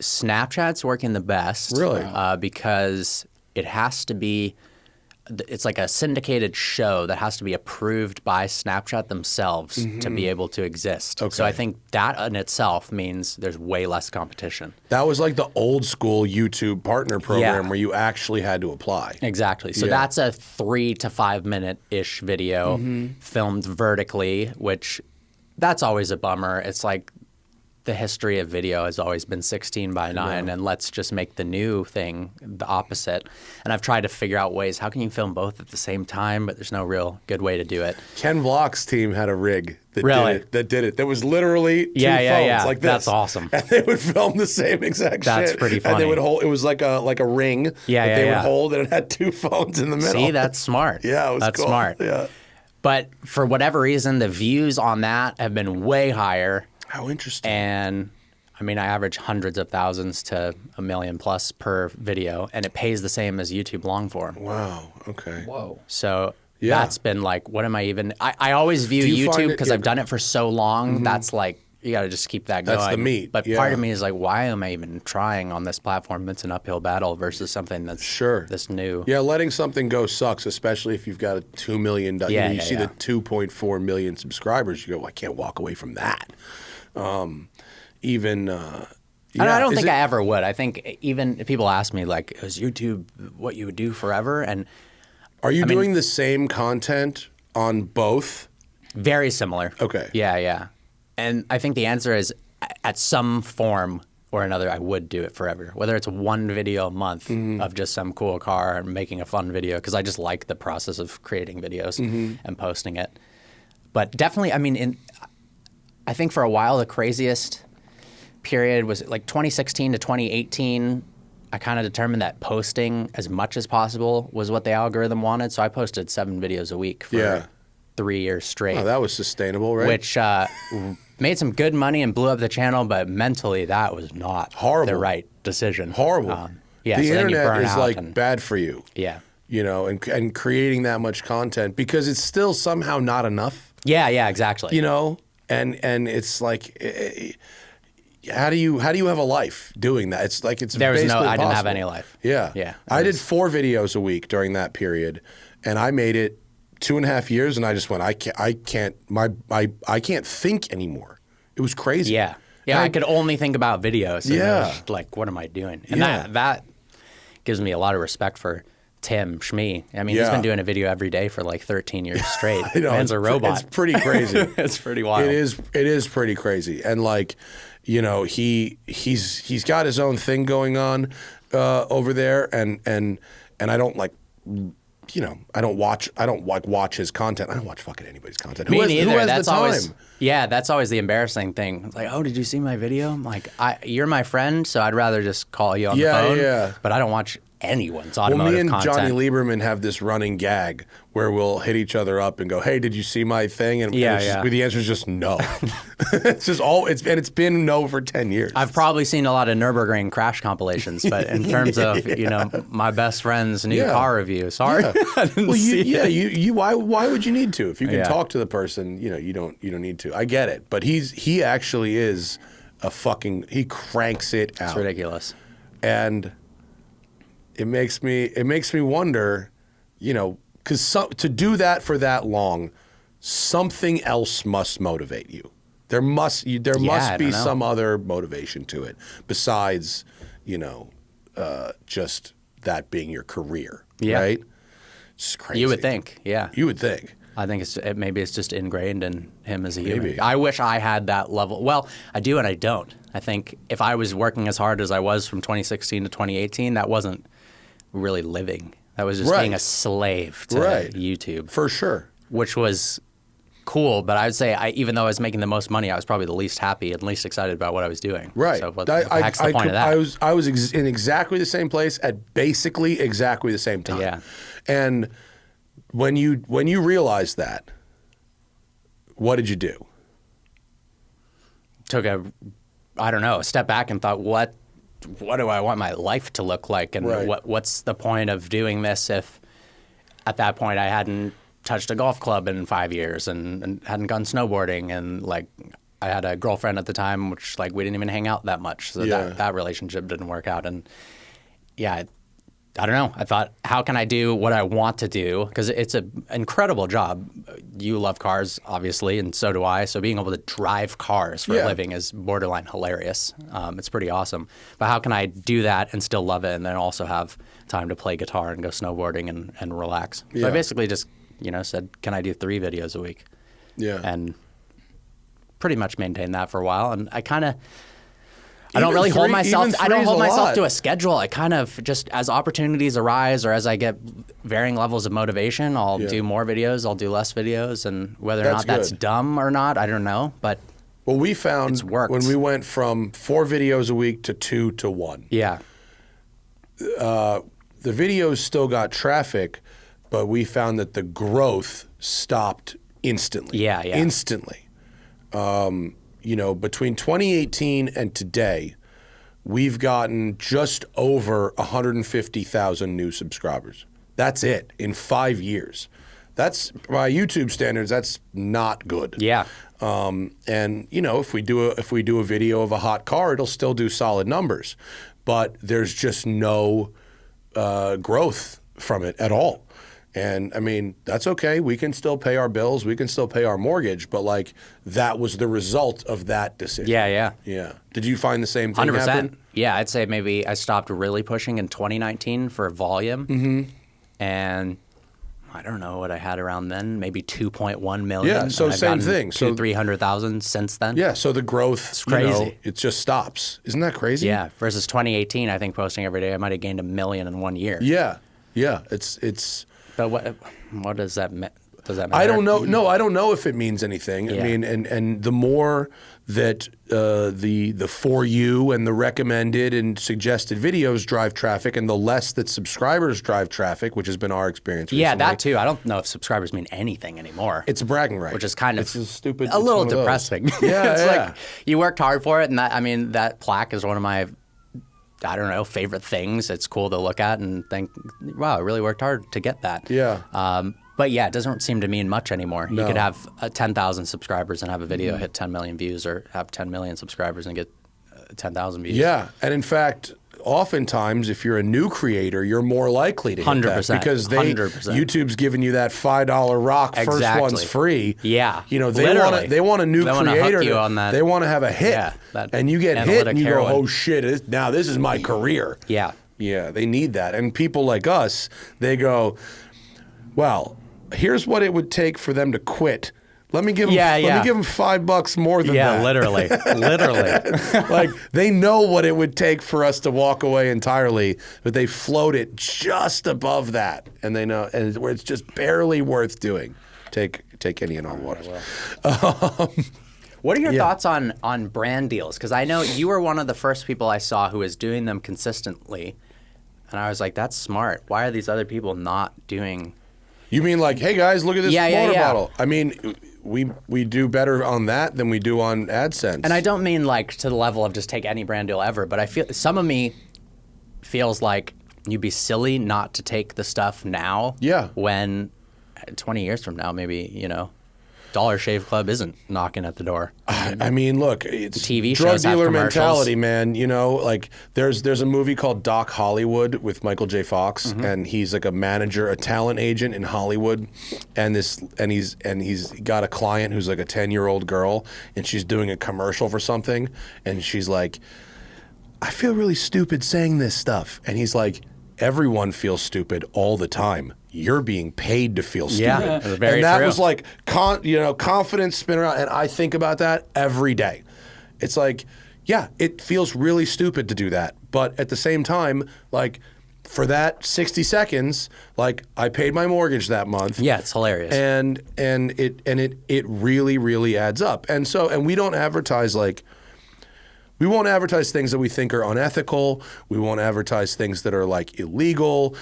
Snapchat's working the best. Really? Because it has to be, it's like a syndicated show that has to be approved by Snapchat themselves to be able to exist. Okay. So I think that in itself means there's way less competition. That was like the old school YouTube partner program Yeah. where you actually had to apply. Exactly. So Yeah. that's a 3 to 5 minute-ish video filmed vertically, which that's always a bummer. It's like the history of video has always been 16 by 9, and let's just make the new thing the opposite. And I've tried to figure out ways, how can you film both at the same time, but there's no real good way to do it. Ken Vlock's team had a rig that Really? did it. That was literally two Yeah, phones like this. That's awesome. And they would film the same exact That's shit. pretty And funny. they would hold. It was like a ring that they would hold, and it had two phones in the middle. See, that's smart. Yeah, it was That's cool. smart. Yeah. But for whatever reason, the views on that have been way higher. How interesting. And I mean, I average hundreds of thousands to 1 million plus per video, and it pays the same as YouTube long form. Wow. Okay. Whoa. So Yeah. that's been like, what am I even? I always view Do you find YouTube it- because I've done it for so long. That's like, you got to just keep that going. That's the meat, But yeah. part of me is like, why am I even trying on this platform? It's an uphill battle versus something that's Sure. this new. Yeah, letting something go sucks, especially if you've got a 2 million. You see the 2.4 million subscribers. You go, I can't walk away from that. And I don't think I ever would. I think even if people ask me, like, is YouTube what you would do forever? And Are you doing the same content on both? very similar. Okay. Yeah. And I think the answer is at some form or another, I would do it forever. Whether it's one video a month of just some cool car and making a fun video, because I just like the process of creating videos and posting it. But definitely, I mean, I think for a while, the craziest period was like 2016 to 2018. I kind of determined that posting as much as possible was what the algorithm wanted. So I posted 7 videos a week for 3 years straight. Oh, that was sustainable, right? Which made some good money and blew up the channel, but mentally that was not Horrible. the right decision. Horrible. Yeah, the so then you internet burn is out like and- bad for you. Yeah. And creating that much content because it's still somehow not enough. Yeah, exactly. And it's like, how do you have a life doing that? It's like it's There was basically I didn't have impossible. any life. Yeah, Yeah. I did 4 videos a week during that period, and I made it 2.5 years, and I just went, I can't think anymore. It was crazy. Yeah. Yeah, I could only think about videos. And Yeah. I was like, what am I doing? And Yeah. that gives me a lot of respect for Tim Shmee. I mean, he's Yeah. been doing a video every day for like 13 years straight. You know, Man's a robot. It's pretty crazy. It's pretty wild. It is pretty crazy. And like, you know, he's got his own thing going on over there, and I don't like, you know, I don't watch his content. I don't watch fucking anybody's content. Me Who neither. has That's the time? always that's always the embarrassing thing. It's like, oh, did you see my video? I'm like, you're my friend, so I'd rather just call you on the phone. Yeah. But I don't watch anyone's Well, automotive me and content. Johnny Lieberman have this running gag where we'll hit each other up and go, "Hey, did you see my thing?" And the answer is just no. It's just it's been no for 10 years. I've probably seen a lot of Nürburgring crash compilations, but in terms of you know my best friend's new car review, sorry, Yeah. I didn't Well, see it. you why would you need to if you can Yeah. talk to the person? You know, you don't need to. I get it, but he actually is he cranks it out. It's ridiculous. And it makes me wonder, you know, because to do that for that long, something else must motivate you. There must I be don't know. some other motivation to it besides, you know, just that being your career, Yeah. right? It's crazy. You would think, yeah. You would think. I think maybe it's just ingrained in him as a human. Maybe. I wish I had that level. Well, I do and I don't. I think if I was working as hard as I was from 2016 to 2018, that wasn't really living. That was just Right. being a slave to Right. YouTube, For sure. which was cool. But I would say, even though I was making the most money, I was probably the least happy and least excited about what I was doing. Right. So what the heck's the point of that? I was in exactly the same place at basically exactly the same time. Yeah. And when you realized that, what did you do? Took a step back and thought, what do I want my life to look like? And Right. what's the point of doing this if at that point I hadn't touched a golf club in 5 years and hadn't gone snowboarding, and like I had a girlfriend at the time, which like we didn't even hang out that much. So Yeah. that relationship didn't work out. And yeah, I don't know. I thought, how can I do what I want to do? Because it's an incredible job. You love cars, obviously, and so do I. So being able to drive cars for Yeah. a living is borderline hilarious. It's pretty awesome. But how can I do that and still love it, and then also have time to play guitar and go snowboarding and relax? So Yeah. I basically just, said, can I do 3 videos a week? Yeah. And pretty much maintained that for a while. And I kind of... I Even don't really hold three- myself. even I don't three's hold a myself lot. to a schedule. I kind of just, as opportunities arise or as I get varying levels of motivation, I'll Yeah. do more videos. I'll do less videos, and whether or That's not that's good. dumb or not, I don't know. But Well, we found It's worked. when we went from 4 videos a week to 2 to 1. yeah, The videos still got traffic, but we found that the growth stopped instantly. Yeah, yeah. Instantly. Between 2018 and today, we've gotten just over 150,000 new subscribers. That's it in 5 years. That's, by YouTube standards, that's not good. yeah, And if we do a video of a hot car, it'll still do solid numbers, but there's just no growth from it at all. And I mean, that's okay. We can still pay our bills. We can still pay our mortgage. But like, that was the result of that decision. yeah. Yeah. Did you find the same thing 100%. happen? Yeah, I'd say maybe I stopped really pushing in 2019 for volume, and I don't know what I had around then. Maybe 2.1 million. Yeah, so and I've same gotten thing. So 300,000 since then. Yeah. So the growth, it's crazy. it just stops. Isn't that crazy? Yeah, versus 2018, I think posting every day, I might have gained 1 million in 1 year. Yeah. Yeah. It's. But what does that mean? Does that matter? I don't know. No, I don't know if it means anything. Yeah. I mean, and the more that the For You and the recommended and suggested videos drive traffic, and the less that subscribers drive traffic, which has been our experience recently. Yeah, that too. I don't know if subscribers mean anything anymore. It's a bragging right. Which is kind of it's a stupid, a little it's one of those. depressing. Yeah, it's yeah. like you worked hard for it, and that plaque is one of my, I don't know, favorite things. It's cool to look at and think, wow, I really worked hard to get that. Yeah. But yeah, it doesn't seem to mean much anymore. You No. could have 10,000 subscribers and have a video hit 10 million views, or have 10 million subscribers and get 10,000 views. Yeah, and in fact, oftentimes, if you're a new creator, you're more likely to hit 100%, that because 100%. YouTube's giving you that $5 rock. First Exactly. one's free. Yeah, they literally. want a new They wanna creator. hook you on that. They want to have a hit, Yeah, that and you get hit, analytic and you heroin. go, "Oh shit! Now this is my career." Yeah. Yeah, they need that. And people like us, they go, well, here's what it would take for them to quit. Let me give them, let me give them $5 more than that. Yeah, literally. Like, they know what it would take for us to walk away entirely, but they float it just above that. And they know, and where it's just barely worth doing. Take any and all waters. What are your thoughts on brand deals? Because I know you were one of the first people I saw who was doing them consistently. And I was like, that's smart. Why are these other people not doing... You mean like, hey guys, look at this water bottle. I mean, we do better on that than we do on AdSense. And I don't mean like to the level of just take any brand deal ever, but I feel some of me feels like you'd be silly not to take the stuff now. Yeah. When 20 years from now, maybe, you know, Dollar Shave Club isn't knocking at the door. I mean, look, it's TV drug shows have dealer commercials. mentality, man. You know, like there's a movie called Doc Hollywood with Michael J. Fox, and he's like a manager, a talent agent in Hollywood, and he's got a client who's like a 10-year-old girl, and she's doing a commercial for something, and she's like, I feel really stupid saying this stuff, and he's like, everyone feels stupid all the time. You're being paid to feel stupid. Yeah, very and that true. was like, confidence spin around. And I think about that every day. It's like, yeah, it feels really stupid to do that. But at the same time, like, for that 60 seconds, like, I paid my mortgage that month. Yeah, it's hilarious. And it really, really adds up. And we don't advertise like, we won't advertise things that we think are unethical. We won't advertise things that are like illegal.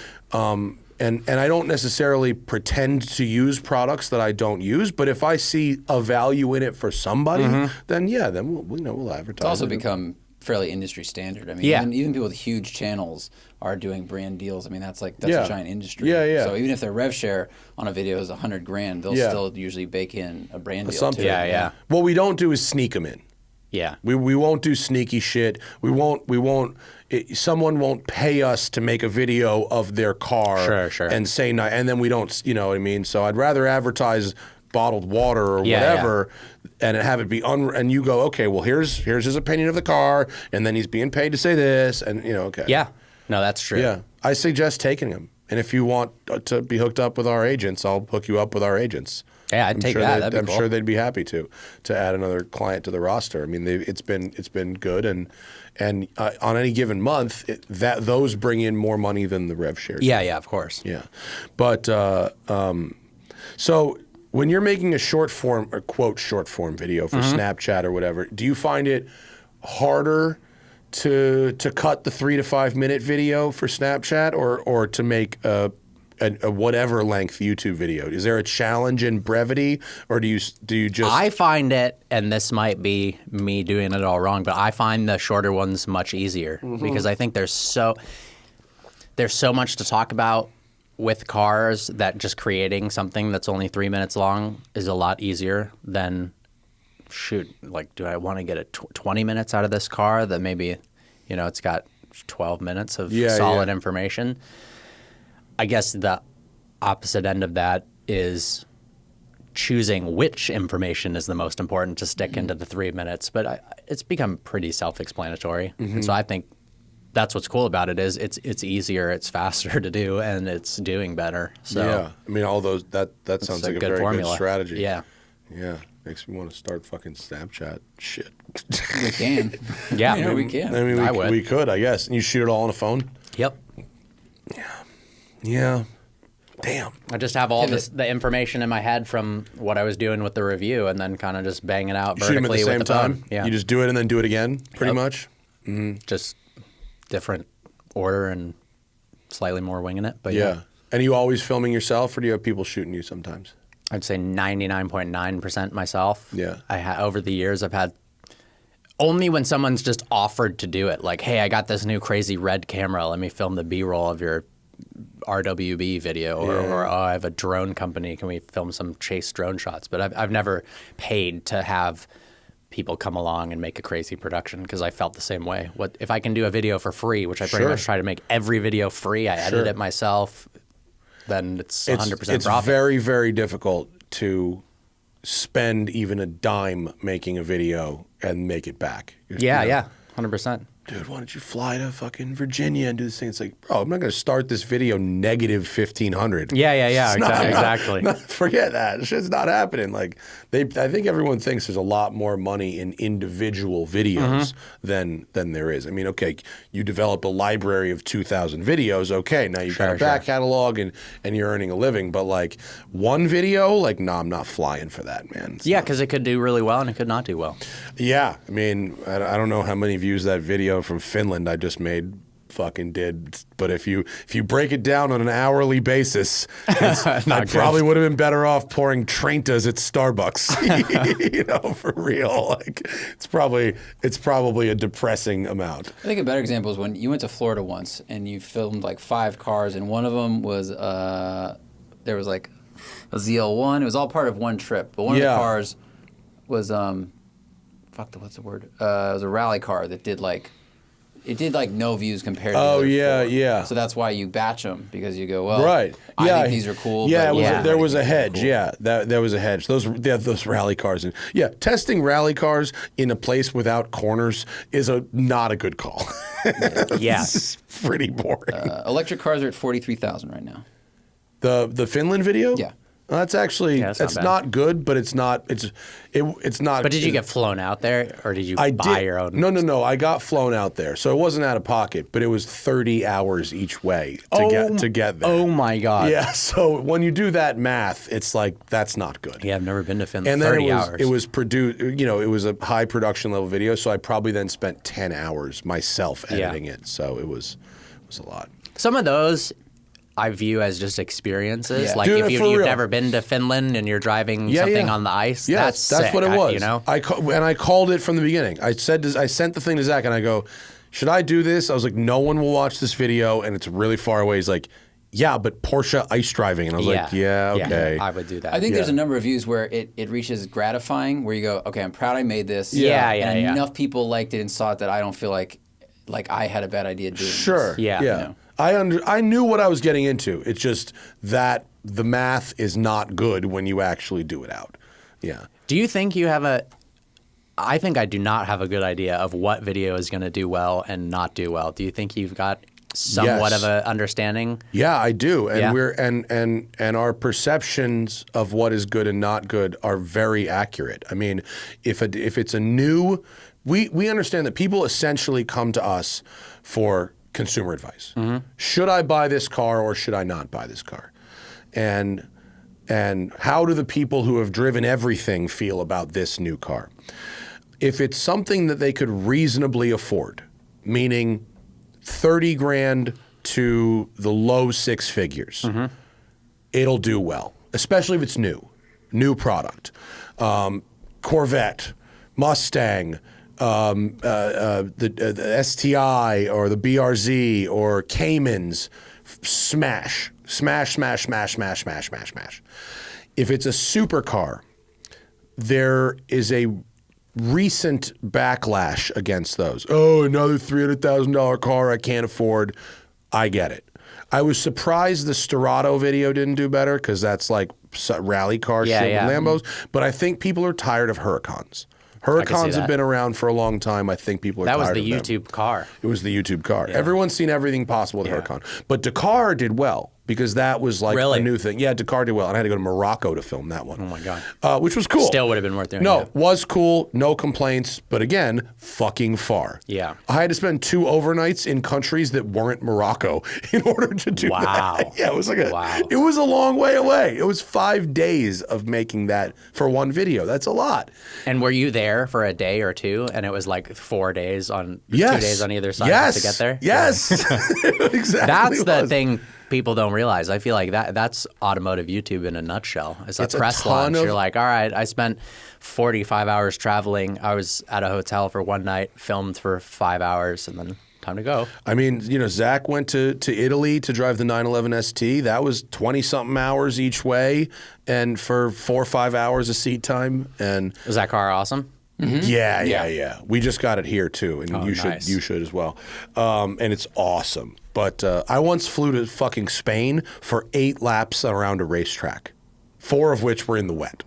And I don't necessarily pretend to use products that I don't use, but if I see a value in it for somebody, then we'll advertise. It's also it. become fairly industry standard. I mean, even people with huge channels are doing brand deals. I mean, that's a giant industry. Yeah. So even if their rev share on a video is $100,000, they'll still usually bake in a brand deal something. too. Yeah. What we don't do is sneak them in. Yeah. We won't do sneaky shit. Someone won't pay us to make a video of their car Sure. and say no, and then we don't, you know what I mean? So I'd rather advertise bottled water or whatever and have it be and you go, okay, well here's his opinion of the car, and then he's being paid to say this, and okay. Yeah. No, that's true. Yeah. I suggest taking him. And if you want to be hooked up with our agents, I'll hook you up with our agents. Yeah, I'd take that. That'd be I'm cool. sure they'd be happy to add another client to the roster. I mean, it's been good, and on any given month, those bring in more money than the rev share. Yeah, of course. Yeah, but so when you're making a short form or quote short form video for Snapchat or whatever, do you find it harder to cut the 3 to 5 minute video for Snapchat or to make a whatever length YouTube video? Is there a challenge in brevity, or do you just? I find it, and this might be me doing it all wrong, but I find the shorter ones much easier because I think there's so much to talk about with cars that just creating something that's only 3 minutes long is a lot easier than do I want to get 20 minutes out of this car that maybe, it's got 12 minutes of solid information. I guess the opposite end of that is choosing which information is the most important to stick into the 3 minutes. But it's become pretty self-explanatory. And so I think that's what's cool about it is it's easier, it's faster to do, and it's doing better. So yeah, I mean, all those that sounds like a very formula. good strategy. Yeah. Makes me want to start fucking Snapchat shit. We can. Yeah, we can. I mean, would. we could, I guess. And you shoot it all on a phone. Yep. Yeah. Damn. I just have all the information in my head from what I was doing with the review, and then kind of just bang it out You shoot them at vertically the same with the phone. time. Yeah. You just do it and then do it again, pretty much. Just different order and slightly more winging it. But Yeah. And are you always filming yourself, or do you have people shooting you sometimes? I'd say 99.9% myself. Yeah. Over the years, I've had only when someone's just offered to do it. Like, hey, I got this new crazy red camera. Let me film the B-roll of your RWB video. Or oh, I have a drone company. Can we film some chase drone shots? But I've never paid to have people come along and make a crazy production because I felt the same way. What if I can do a video for free, which I pretty much try to make every video free. I edit it myself. Then it's 100% It's profit. very, very difficult to spend even a dime making a video and make it back. Yeah, 100%. dude, why don't you fly to fucking Virginia and do this thing? It's like, bro, I'm not going to start this video negative 1,500. Yeah. It's not- Exactly. forget that. Shit's not happening. Like, I think everyone thinks there's a lot more money in individual videos than there is. I mean, okay, you develop a library of 2,000 videos. Okay, now you've got a back catalog and you're earning a living. But like one video, like, no, I'm not flying for that, man. Yeah, because it could do really well and it could not do well. Yeah, I mean, I don't know how many views that video from Finland I just made fucking did, but if you break it down on an hourly basis, I probably would have been better off pouring Trentas at Starbucks, you know, for real. Like, it's probably a depressing amount. I think a better example is when you went to Florida once and you filmed like 5 cars, and one of them was there was like a ZL1. It was all part of one trip, but one of the cars was what's the word? It was a rally car that did like no views compared to the other 4. Yeah. So that's why you batch them, because you go, well, Right. I think these are cool. Yeah, but there was a hedge. cool. Yeah, there was a hedge. Those rally cars. And testing rally cars in a place without corners is not a good call. It's pretty boring. Electric cars are at 43,000 right now. The Finland video? Yeah. Well, that's actually that's not good, but it's not. It's not. But did you get flown out there, or did you buy your own? No. I got flown out there, so it wasn't out of pocket, but it was 30 hours each way to get there. Oh my God! Yeah, so when you do that math, it's like that's not good. Yeah, I've never been to Finland. And then 30 hours. it was produced. You know, it was a high production level video, so I probably then spent 10 hours myself editing it. So it was a lot. Some of those I view as just experiences. Yeah. Like Dude, if for you've real. never been to Finland and you're driving something on the ice, that's sick, what it was. you know? I called it from the beginning. I sent the thing to Zach and I go, should I do this? I was like, no one will watch this video and it's really far away. He's like, yeah, but Porsche ice driving. And I was like, yeah, okay. I would do that. I think there's a number of views where it reaches gratifying, where you go, okay, I'm proud I made this. Yeah. Enough people liked it and saw it that I don't feel like I had a bad idea doing this. Sure. Yeah. You know? I knew what I was getting into. It's just that the math is not good when you actually do it out. Yeah. Do you think you have I think I do not have a good idea of what video is going to do well and not do well. Do you think you've got somewhat of an understanding? Yeah, I do. And Yeah. we're and our perceptions of what is good and not good are very accurate. I mean, if it's a new, we understand that people essentially come to us for consumer advice. Should I buy this car or should I not buy this car? And how do the people who have driven everything feel about this new car? If it's something that they could reasonably afford, meaning 30 grand to the low 6 figures, it'll do well, especially if it's new product. Corvette, Mustang, the STI or the BRZ or Caymans, smash. If it's a supercar, there is a recent backlash against those. Oh, another $300,000 car I can't afford. I get it. I was surprised the Storado video didn't do better because that's like rally car shit with Lambos. But I think people are tired of Huracans. Huracans have been around for a long time. I think people are tired of them. That was the YouTube car. It was the YouTube car. Yeah. Everyone's seen everything possible with Huracan. But Dakar did well because that was like a new thing. Yeah, Dakar did well. And I had to go to Morocco to film that one. Oh, my God. Which was cool. Still would have been worth doing. No, was cool. No complaints. But again, fucking far. Yeah. I had to spend 2 overnights in countries that weren't Morocco in order to do that. Yeah, it was like it was a long way away. It was 5 days of making that for one video. That's a lot. And were you there for a day or two and it was like 4 days on 2 days on either side to get there? Yes. Exactly. That's the thing people don't realize. I feel like that's automotive YouTube in a nutshell. It's a press launch. You're like, all right, I spent 45 hours traveling. I was at a hotel for one night, filmed for 5 hours, and then time to go. I mean, Zach went to Italy to drive the 911 ST. That was 20-something hours each way, and for 4 or 5 hours of seat time. And was that car awesome? Mm-hmm. Yeah. We just got it here too, and you should as well. And it's awesome. But I once flew to fucking Spain for 8 laps around a racetrack, 4 of which were in the wet.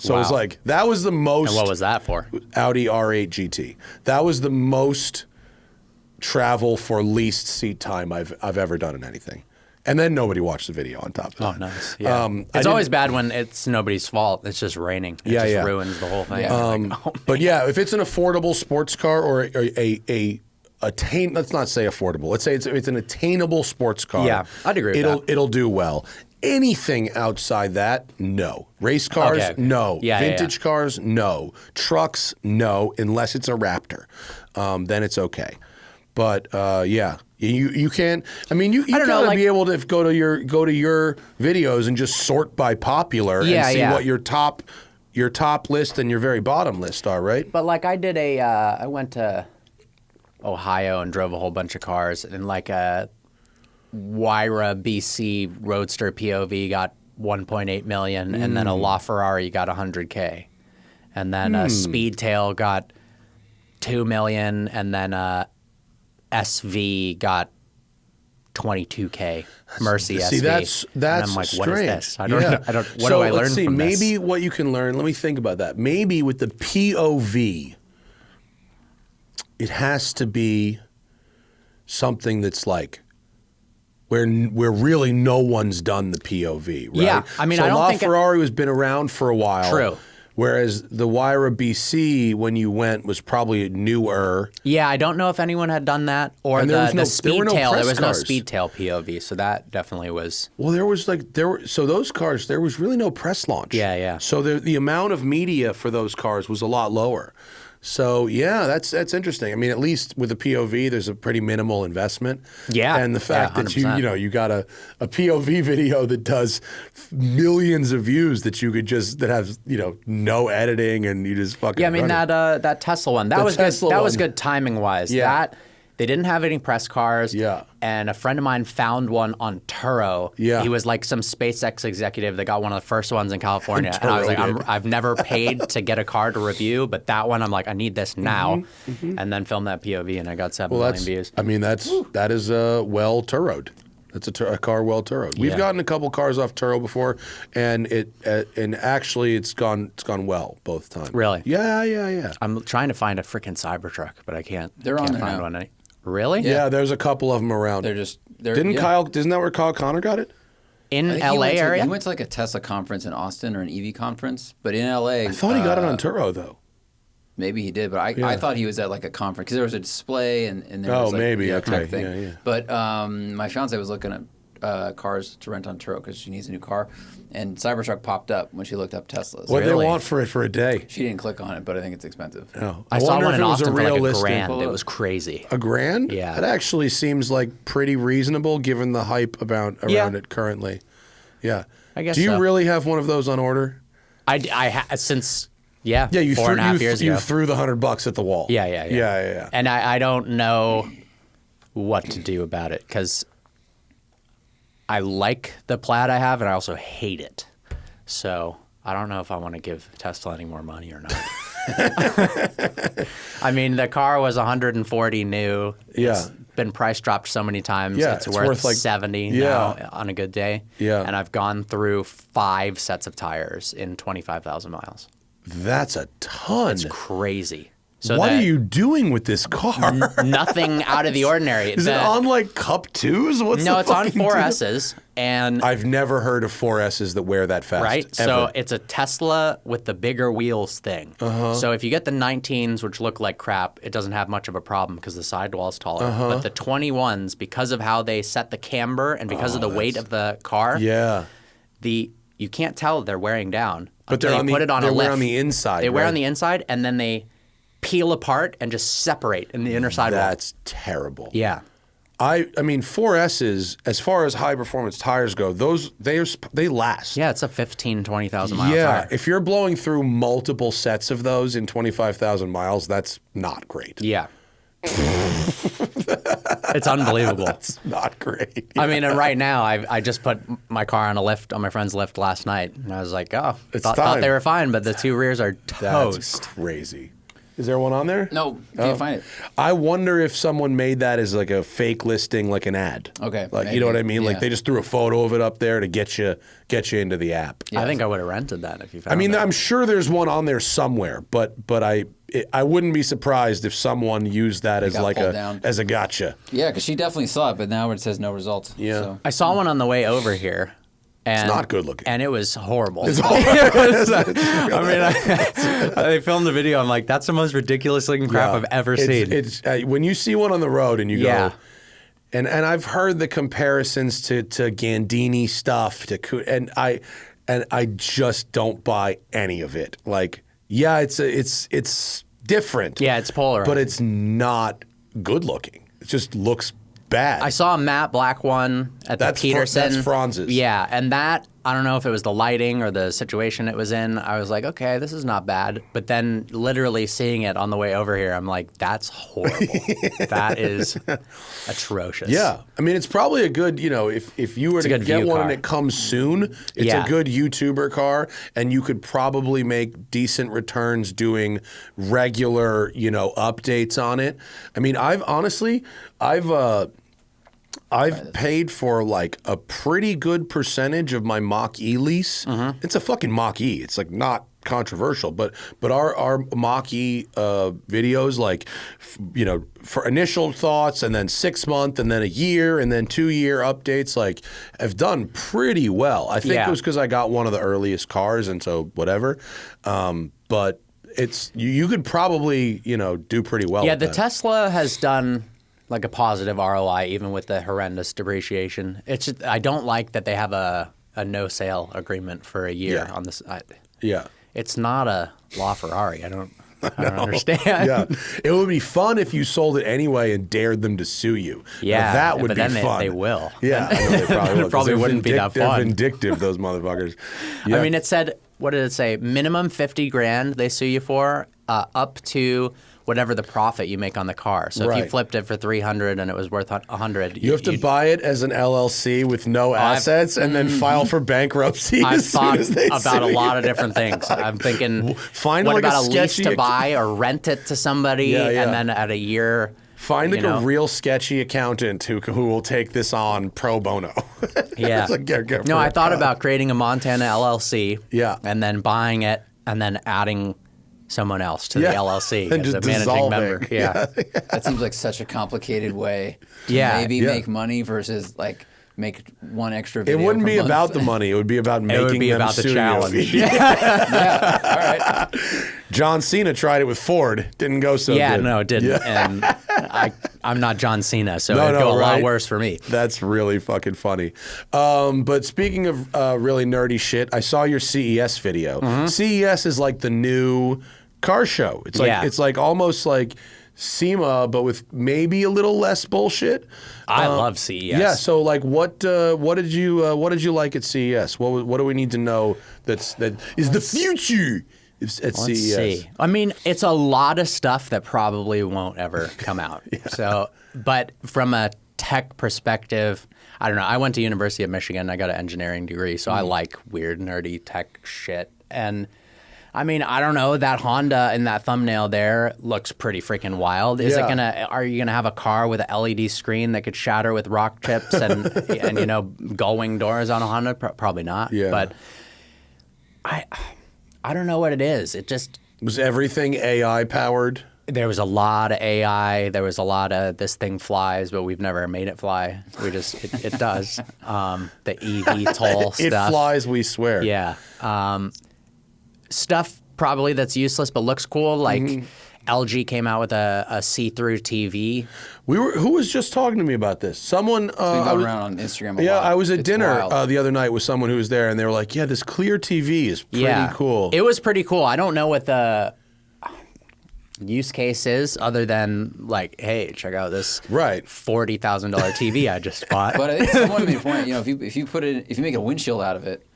So it was like, that was the most. And what was that for? Audi R8 GT. That was the most travel for least seat time I've ever done in anything. And then nobody watched the video on top of that. Oh, nice. Yeah. It's always bad when it's nobody's fault. It's just raining. It just ruins the whole thing. Yeah. But yeah, if it's an affordable sports car or a let's not say affordable. Let's say it's an attainable sports car. Yeah, I'd agree with that. It'll do well. Anything outside that, no. Race cars, Okay. no. Yeah, Vintage cars, no. Trucks, no. Unless it's a Raptor, then it's okay. But yeah, you can't. I mean, you gotta be able to go to your videos and just sort by popular and see what your top list and your very bottom list are, right? But like I did I went to Ohio and drove a whole bunch of cars, and like a Wyra BC Roadster POV got 1.8 million, and then a LaFerrari got 100K, and then a Speedtail got 2 million, and then SV got 22K. Mercy See, SV. that's and I'm like, strange. what is this? I don't know. What so do I learn let's see, from this? maybe what you can learn. Let me think about that. Maybe with the POV, it has to be something that's like where really no one's done the POV, right? Yeah, I mean, so I don't think LaFerrari has been around for a while. True. Whereas the Wyra BC, when you went, was probably newer. Yeah, I don't know if anyone had done that or And the there were no Speedtail. press There was no cars. Speedtail POV, so that definitely was. Well, so those cars, there was really no press launch. Yeah, yeah. So the amount of media for those cars was a lot lower. So yeah, that's interesting. I mean, at least with a POV, there's a pretty minimal investment. Yeah. And the fact that 100%. you got a POV video that does millions of views that you could that has no editing and you just fucking. Yeah, I mean run it. that Tesla one. That The was Tesla good. That was one. good timing wise. Yeah. They didn't have any press cars. Yeah. And a friend of mine found one on Turo. Yeah. He was like some SpaceX executive that got one of the first ones in California. And I was like, Turo did. I've never paid to get a car to review, but that one I'm like, I need this now. And then film that POV, and I got 7 million views. I mean, that is well Turoed. That's a car well Turoed. We've Yeah. gotten a couple cars off Turo before, and actually it's gone well both times. Really? Yeah. I'm trying to find a freaking Cybertruck, but I can't. They're on can't there find now. one. Really? Yeah, there's a couple of them around. Isn't Isn't that where Kyle Connor got it? In LA area? He went to like a Tesla conference in Austin or an EV conference, but in LA. I thought he got it on Turo though. Maybe he did, but I thought he was at like a conference because there was a display and there Oh, was like maybe. a Okay. tech thing. Yeah. But my fiance was looking at cars to rent on Turo because she needs a new car, and Cybertruck popped up when she looked up Teslas. What Really? they want for it for a day? She didn't click on it, but I think it's expensive. No. I saw wonder one if in it was Austin for like a realistic- grand. It was crazy. A grand? Yeah. That actually seems like pretty reasonable given the hype around it currently. Yeah. I guess Do you so. really have one of those on order? Since Yeah, you 4.5 years ago. you threw the $100 at the wall. Yeah. And I don't know what to do about it because I like the Plaid I have, and I also hate it. So I don't know if I want to give Tesla any more money or not. I mean, the car was 140 new. Yeah. It's been price dropped so many times. Yeah, it's it's worth worth, like- 70 Yeah. now on a good day. Yeah. And I've gone through 5 sets of tires in 25,000 miles. That's a ton. It's crazy. So What that- are you doing with this car? Nothing out of the ordinary. Is it on like Cup 2s? What's No, the it's on fucking 4S's, and I've never heard of 4S's that wear that fast. right. Ever. So it's a Tesla with the bigger wheels thing. Uh-huh. So if you get the 19s, which look like crap, it doesn't have much of a problem because the sidewall is taller. Uh-huh. But the 21s, because of how they set the camber and because of the weight of the car, yeah. you can't tell they're wearing down. But until they're you on the put it on they a wear lift. on the inside. They wear right? on the inside, and then they peel apart and just separate in the inner sidewall. That's terrible. Yeah. I mean 4S's as far as high performance tires go, those they last. Yeah, it's a 20,000 mile Yeah, tire. if you're blowing through multiple sets of those in 25,000 miles, that's not great. Yeah. It's unbelievable. It's not great. I mean, and right now, I just put my car on my friend's lift last night, and I was like, oh, It's thought time. they were fine, but the 2 rears are That's toast. crazy. Is there one on there? No, can't find it. I wonder if someone made that as like a fake listing, like an ad. Okay, Like maybe. you know what I mean? Like Yeah. they just threw a photo of it up there to get you into the app. I think I would have rented that if you found I mean, it. I'm sure there's one on there somewhere, but I wouldn't be surprised if someone used that as got like pulled down. as a gotcha. Yeah, because she definitely saw it, but now it says no results. Yeah. So. I saw one on the way over here. And, It's not good looking. And it was horrible. It's horrible. I filmed the video. I'm like, that's the most ridiculous looking crap I've ever seen. It's when you see one on the road and you Yeah. go, and I've heard the comparisons to Gandini stuff and I just don't buy any of it. Like, yeah, it's different. Yeah, it's polarized. but it's not good looking. It just looks bad. I saw a matte black one at the That's Peterson. that's Franz's. Yeah, and that, I don't know if it was the lighting or the situation it was in. I was like, okay, this is not bad. But then literally seeing it on the way over here, I'm like, that's horrible. That is atrocious. Yeah. I mean, it's probably a good, if you were to a good get view one car. and it comes soon, it's Yeah. a good YouTuber car, and you could probably make decent returns doing regular, updates on it. I mean, I've paid for like a pretty good percentage of my Mach-E lease. It's a fucking Mach-E. It's like not controversial, but our Mach-E videos, like, for initial thoughts and then 6 month and then a year and then 2 year updates, like, have done pretty well. I think Yeah. it was because I got one of the earliest cars, and so whatever. But it's you could probably do pretty well. Yeah, with the that. Tesla has done like a positive ROI even with the horrendous depreciation. It's just, I don't like that they have a no sale agreement for a year Yeah. on this. Yeah. It's not a LaFerrari. I don't understand. Yeah, it would be fun if you sold it anyway and dared them to sue you. Yeah, Now, that would but be then fun. they will. Yeah, I know they probably will. It probably 'cause wouldn't be that they're fun. vindictive, those motherfuckers. Yeah. I mean, it said, what did it say? Minimum 50 grand they sue you for, up to whatever the profit you make on the car. So if you Right. flipped it for 300 and it was worth 100, you have to buy it as an LLC with no assets and then file for bankruptcy I've as soon thought as they about a sue lot you. of different things. I'm thinking, Find what like a about a lease sketchy to ac- buy or rent it to somebody, Yeah, yeah. and then at a year, Find like you know? a real sketchy accountant who will take this on pro bono. yeah. It's like, get No, for I a thought cut. about creating a Montana LLC, Yeah. and then buying it, and then adding someone else to Yeah. the LLC And as just a managing dissolving. member. Yeah. That seems like such a complicated way to Yeah. maybe Yeah. make money versus like make one extra It video. wouldn't per be month. about the money. It would be about making It would be them about the sue you. challenge. Yeah. All right. John Cena tried it with Ford. Didn't go so Yeah, good. no, it didn't. Yeah. And I'm not John Cena, so No, it'd no, go a lot right? worse for me. That's really fucking funny. But speaking of really nerdy shit, I saw your CES video. CES is like the new car show. It's like Yeah. it's like almost like SEMA, but with maybe a little less bullshit. I love CES. Yeah. So like, what did you like at CES? What do we need to know that is the future at Let's CES? see. I mean, it's a lot of stuff that probably won't ever come out. So, but from a tech perspective, I don't know. I went to University of Michigan. I got an engineering degree, so I like weird, nerdy tech shit. And I mean, I don't know. That Honda in that thumbnail there looks pretty freaking wild. Yeah. Are you gonna have a car with an LED screen that could shatter with rock chips and gull-wing doors on a Honda? Probably not. Yeah. But I don't know what it is. It just. Was everything AI powered? There was a lot of AI. There was a lot of this thing flies, but we've never made it fly. We just it does. The EV toll It stuff. flies, we swear. Yeah. Stuff probably that's useless but looks cool. Like LG came out with a see-through TV. Who was just talking to me about this? Someone. Been I going was- around on Instagram a Yeah, lot. I was at It's dinner wild. the other night with someone who was there, and they were like, "Yeah, this clear TV is pretty cool." It was pretty cool. I don't know what the use case is other than like, hey, check out this Right. $40,000 TV I just bought. But I think someone made a point. You know, if you make a windshield out of it,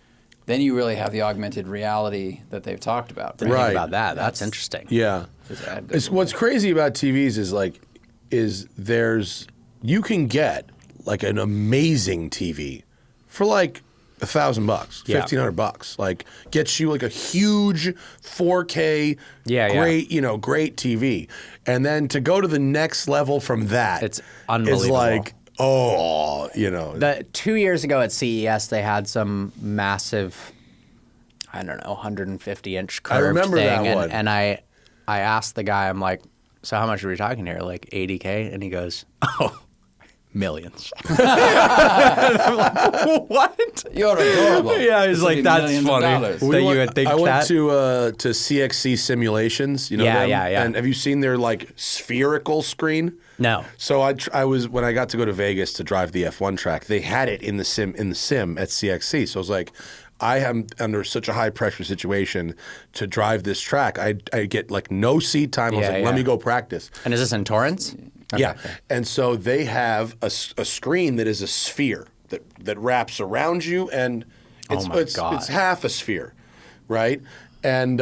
then you really have the augmented reality that they've talked about. Think Right. about that. That's interesting. Yeah. Just add good It's, what's crazy about TVs is you can get like an amazing TV for like $1,000, Yeah. $1,500. Like gets you like a huge 4K, Yeah, yeah. great TV, and then to go to the next level from that, It's is unbelievable. like, oh, you know, 2 years ago at CES, they had some massive, I don't know, 150-inch curved remember thing, that one. and I I asked the guy, I'm like, so how much are we talking here? Like 80K? And he goes, oh, millions. And I'm like, what? You're adorable. Yeah, he's This like, would be that's millions of funny. dollars. That you would think I went that. to CXC Simulations. You know Yeah, them? yeah. And have you seen their like spherical screen? No. So I was when I got to go to Vegas to drive the F1 track, they had it in the sim at CXC. So I was like, I am under such a high pressure situation to drive this track. I get like no seat time. I was Yeah, like, yeah. let me go practice. And is this in Torrance? Yeah. And so they have a screen that is a sphere that wraps around you, and it's Oh my God. it's half a sphere, right? And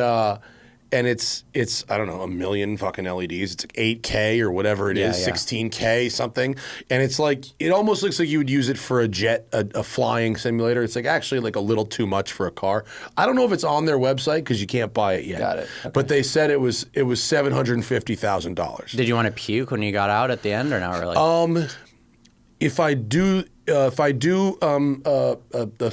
it's I don't know, a million fucking LEDs. It's like 8K or whatever it is, Yeah. 16K something. And it's like it almost looks like you would use it for a flying simulator. It's like actually like a little too much for a car. I don't know if it's on their website because you can't buy it yet. Got it. Okay. But they said it was $750,000. Did you want to puke when you got out at the end or not really? If I do the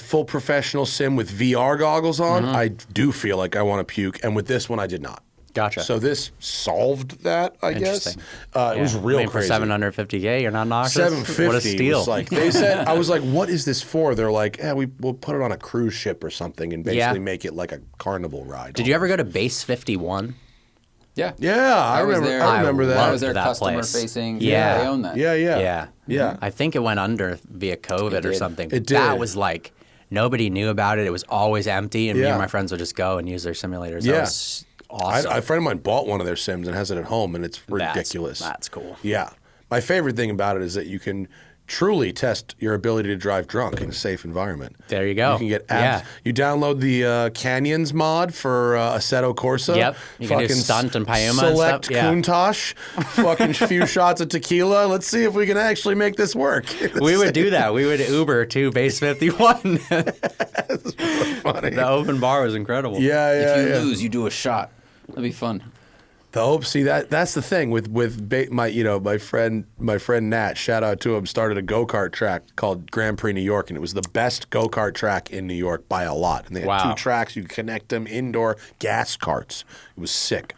full professional sim with VR goggles on, I do feel like I want to puke, and with this one, I did not. Gotcha. So this solved that, I guess. Interesting. It was real I mean, crazy. For $750K, you're not nauseous? 750 What a steal. was like they said. I was like, "What is this for?" They're like, "Yeah, we'll put it on a cruise ship or something, and basically make it like a carnival ride." Did you ever go to Base 51? Yeah. Yeah, I was remember. there. I remember I that. That was their that customer place. facing. Yeah. They own that. Yeah, yeah, Yeah. yeah. I think it went under via COVID or did. something. It did. That was like, nobody knew about it. It was always empty, and me Yeah. and my friends would just go and use their simulators. Yeah. That was awesome. A friend of mine bought one of their sims and has it at home, and it's ridiculous. That's cool. Yeah. My favorite thing about it is that you can truly test your ability to drive drunk in a safe environment. There you go. You can get Yeah. You download the Canyons mod for Assetto Corsa. Yep. You can do stunt and Piuma and select stuff. Yeah. Countach, fucking few shots of tequila. Let's see if we can actually make this work. We would do that. We would Uber to Base 51. Funny. The open bar was incredible. Yeah, yeah, If you yeah. lose, you do a shot. That'd be fun. The hope, see that's the thing with my friend Nat, shout out to him, started a go-kart track called Grand Prix New York, and it was the best go-kart track in New York by a lot. And they had Wow. 2 tracks, you could connect them, indoor gas carts. It was sick.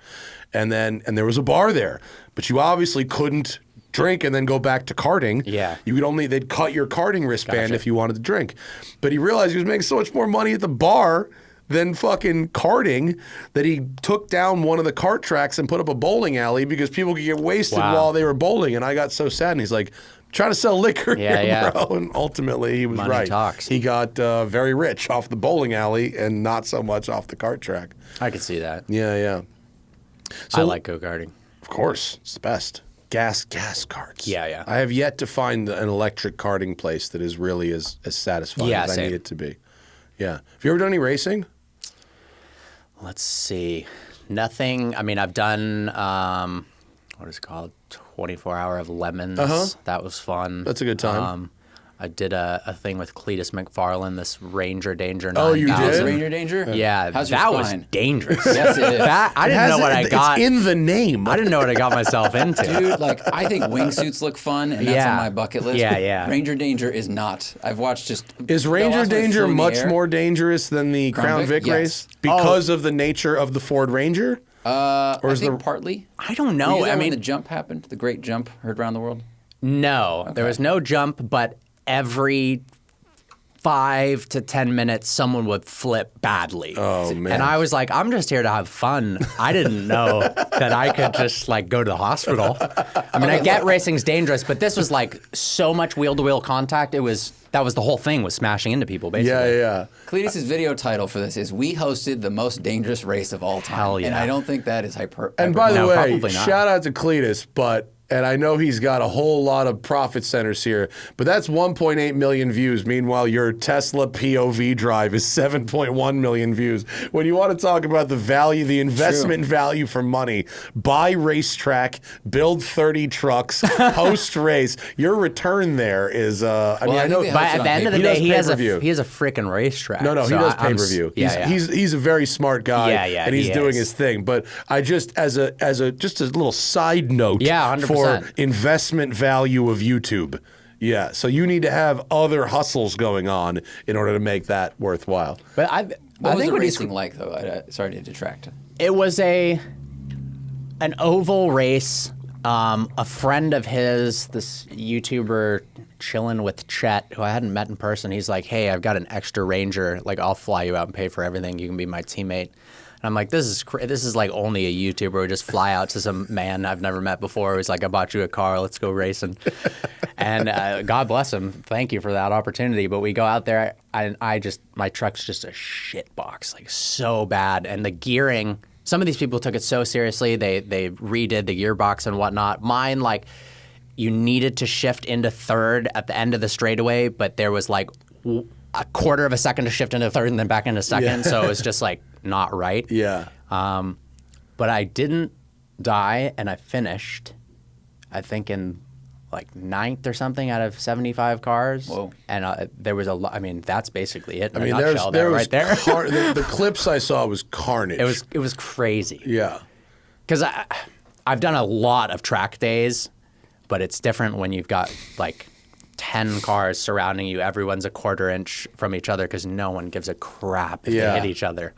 And there was a bar there, but you obviously couldn't drink and then go back to karting. Yeah. They'd cut your karting wristband Gotcha. if you wanted to drink. But he realized he was making so much more money at the bar than fucking karting that he took down one of the kart tracks and put up a bowling alley because people could get wasted Wow. while they were bowling. And I got so sad. And he's like, trying to sell liquor Yeah, here, yeah. bro. And ultimately, he was Money right. talks. He got very rich off the bowling alley and not so much off the kart track. I could see that. Yeah, yeah. I like go-karting. Of course, it's the best. Gas carts. Yeah, yeah. I have yet to find an electric karting place that is really as satisfying Yeah, as I same. need it to be. Yeah. Have you ever done any racing? Let's see. Nothing. I mean, I've done, what is it called? 24 Hour of Lemons. Uh-huh. That was fun. That's a good time. I did a thing with Cletus McFarlane, this Ranger Danger 9000. Oh, you did? Ranger Danger? Yeah, How's your that was spine? dangerous. Yes, it is. That, I didn't know what I got. It's in the name. I didn't know what I got myself into. Dude, like, I think wingsuits look fun, and that's Yeah. on my bucket list. Yeah, yeah. Ranger Danger is not. I've watched just. Is the Ranger last one Danger flew in the much air. more dangerous than the Crown Vic Yes. race because of the nature of the Ford Ranger? I is think the- partly. I don't Were know. you there I when mean, the jump happened, the great jump heard around the world? no, there was no jump, but every 5 to 10 minutes, someone would flip badly. Oh, man. And I was like, I'm just here to have fun. I didn't know that I could just like go to the hospital. I mean, I get racing's dangerous, but this was like so much wheel-to-wheel contact. That was the whole thing, was smashing into people, basically. Yeah. Cletus's video title for this is "We hosted the most dangerous race of all time," Hell yeah. and I don't think that is hyper. And by the No, way, probably not. shout out to Cletus, and I know he's got a whole lot of profit centers here, but that's 1.8 million views. Meanwhile, your Tesla POV drive is 7.1 million views. When you want to talk about the value, the investment value for money, buy racetrack, build 30 trucks, host race, your return there is, I know. they But hosted at on the end of the He day, does he has pay-per-view. a freaking racetrack. No, he So does I'm pay-per-view. Yeah, He's a very smart guy, Yeah, and he's he doing is. his thing. But I just, as a little side note, Yeah, 100%. for investment value of YouTube. Yeah, so you need to have other hustles going on in order to make that worthwhile. But What I was think the what he's racing like, though? Sorry to detract. it was a an oval race. A friend of his, this YouTuber chilling with Chet, who I hadn't met in person, he's like, "Hey, I've got an extra Ranger. Like, I'll fly you out and pay for everything. You can be my teammate." And I'm like, this is like only a YouTuber who just fly out to some man I've never met before who's like, "I bought you a car. Let's go racing." And God bless him. Thank you for that opportunity. But we go out there, and my truck's just a shit box, like so bad. And the gearing. Some of these people took it so seriously, they redid the gearbox and whatnot. Mine, like, you needed to shift into third at the end of the straightaway, but there was like a quarter of a second to shift into third and then back into second, so it was just like not right. Yeah. But I didn't die, and I finished, I think, in like 9th or something out of 75 cars. Whoa. And there was a lot. I mean, that's basically it in I a mean, nutshell there was right there. the clips I saw was carnage. It was crazy. Yeah. Because I've done a lot of track days, but it's different when you've got like 10 cars surrounding you. Everyone's a quarter inch from each other because no one gives a crap if they hit each other.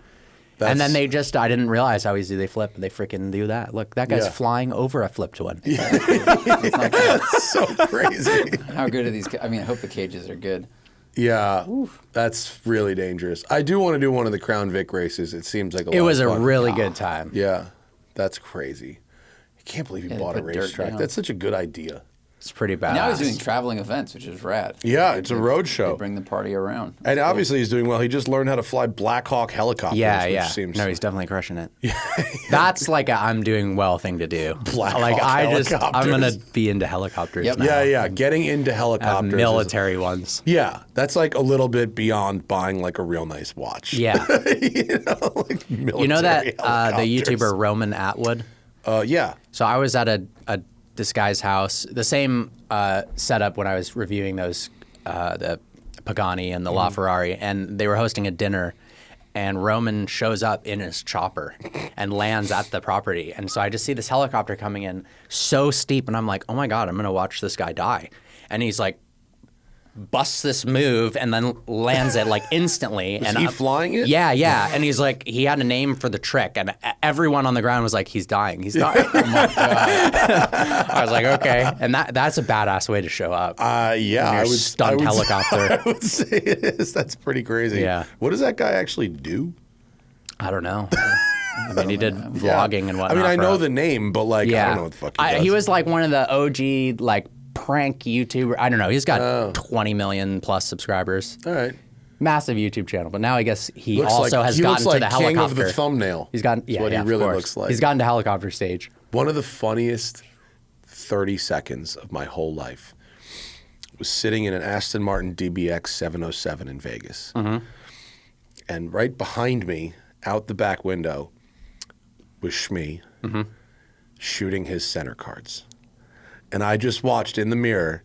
And then I didn't realize how easy they flip. They freaking do that. Look, that guy's flying over a flipped one. That's so crazy. How good are these? I mean, I hope the cages are good. Yeah, that's really dangerous. I do want to do one of the Crown Vic races. It seems like It was lot a of fun. really good time. Yeah, that's crazy. I can't believe you bought a put dirt racetrack. down. That's such a good idea. It's pretty badass. Now he's doing traveling events, which is rad. Yeah, it's a road They show. bring the party around. And obviously he's doing well. He just learned how to fly Black Hawk helicopters, which seems... No, he's definitely crushing it. That's like a I'm doing well thing to do. Black like Hawk I'm helicopters. gonna be into helicopters Yep. now. Yeah, getting into helicopters. Military ones. Yeah, that's like a little bit beyond buying like a real nice watch. Yeah. Like military You know that the helicopters. YouTuber Roman Atwood? Yeah. So I was at this guy's house, the same setup when I was reviewing those, the Pagani and the LaFerrari, and they were hosting a dinner, and Roman shows up in his chopper and lands at the property. And so I just see this helicopter coming in so steep, and I'm like, oh my God, I'm going to watch this guy die. And he's like, busts this move and then lands it like instantly. Was he flying it? Yeah. And he's like, he had a name for the trick, and everyone on the ground was like, he's dying. Oh my God. I was like, okay. And that's a badass way to show up. Yeah, I would stunt helicopter. I would say it is. That's pretty crazy. Yeah. What does that guy actually do? I don't know. I mean, he did vlogging and whatnot. I mean, I for know us. the name, but like, I don't know what the fuck he does. He was like one of the OG like prank YouTuber. I don't know. He's got 20 million plus subscribers. All right. Massive YouTube channel. But now I guess he Looks also like, has he gotten looks to like the king helicopter. of the thumbnail. He's gotten. That's what he of really course. looks like. He's gotten to helicopter stage. One of the funniest 30 seconds of my whole life was sitting in an Aston Martin DBX 707 in Vegas. Mm-hmm. And right behind me, out the back window, was Shmi shooting his center cards. And I just watched in the mirror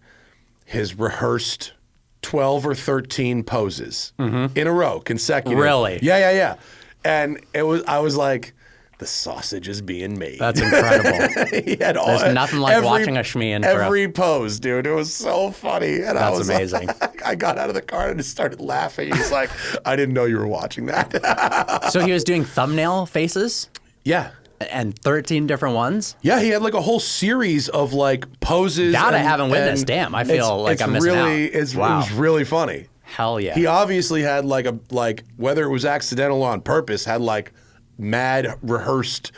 his rehearsed 12 or 13 poses in a row, consecutive. Really? Yeah. And I was like, the sausage is being made. That's incredible. He had There's nothing like watching a Shmi intro. Every pose, dude. It was so funny. And I That's was amazing. Like, I got out of the car and just started laughing. He's like, I didn't know you were watching that. So he was doing thumbnail faces Yeah. and 13 different ones. Yeah, he had like a whole series of like poses. That I and- haven't witnessed. and Damn, I feel like it's I'm missing really, out. It Wow. was really funny. Hell yeah. He obviously had like whether it was accidental or on purpose, had like mad rehearsed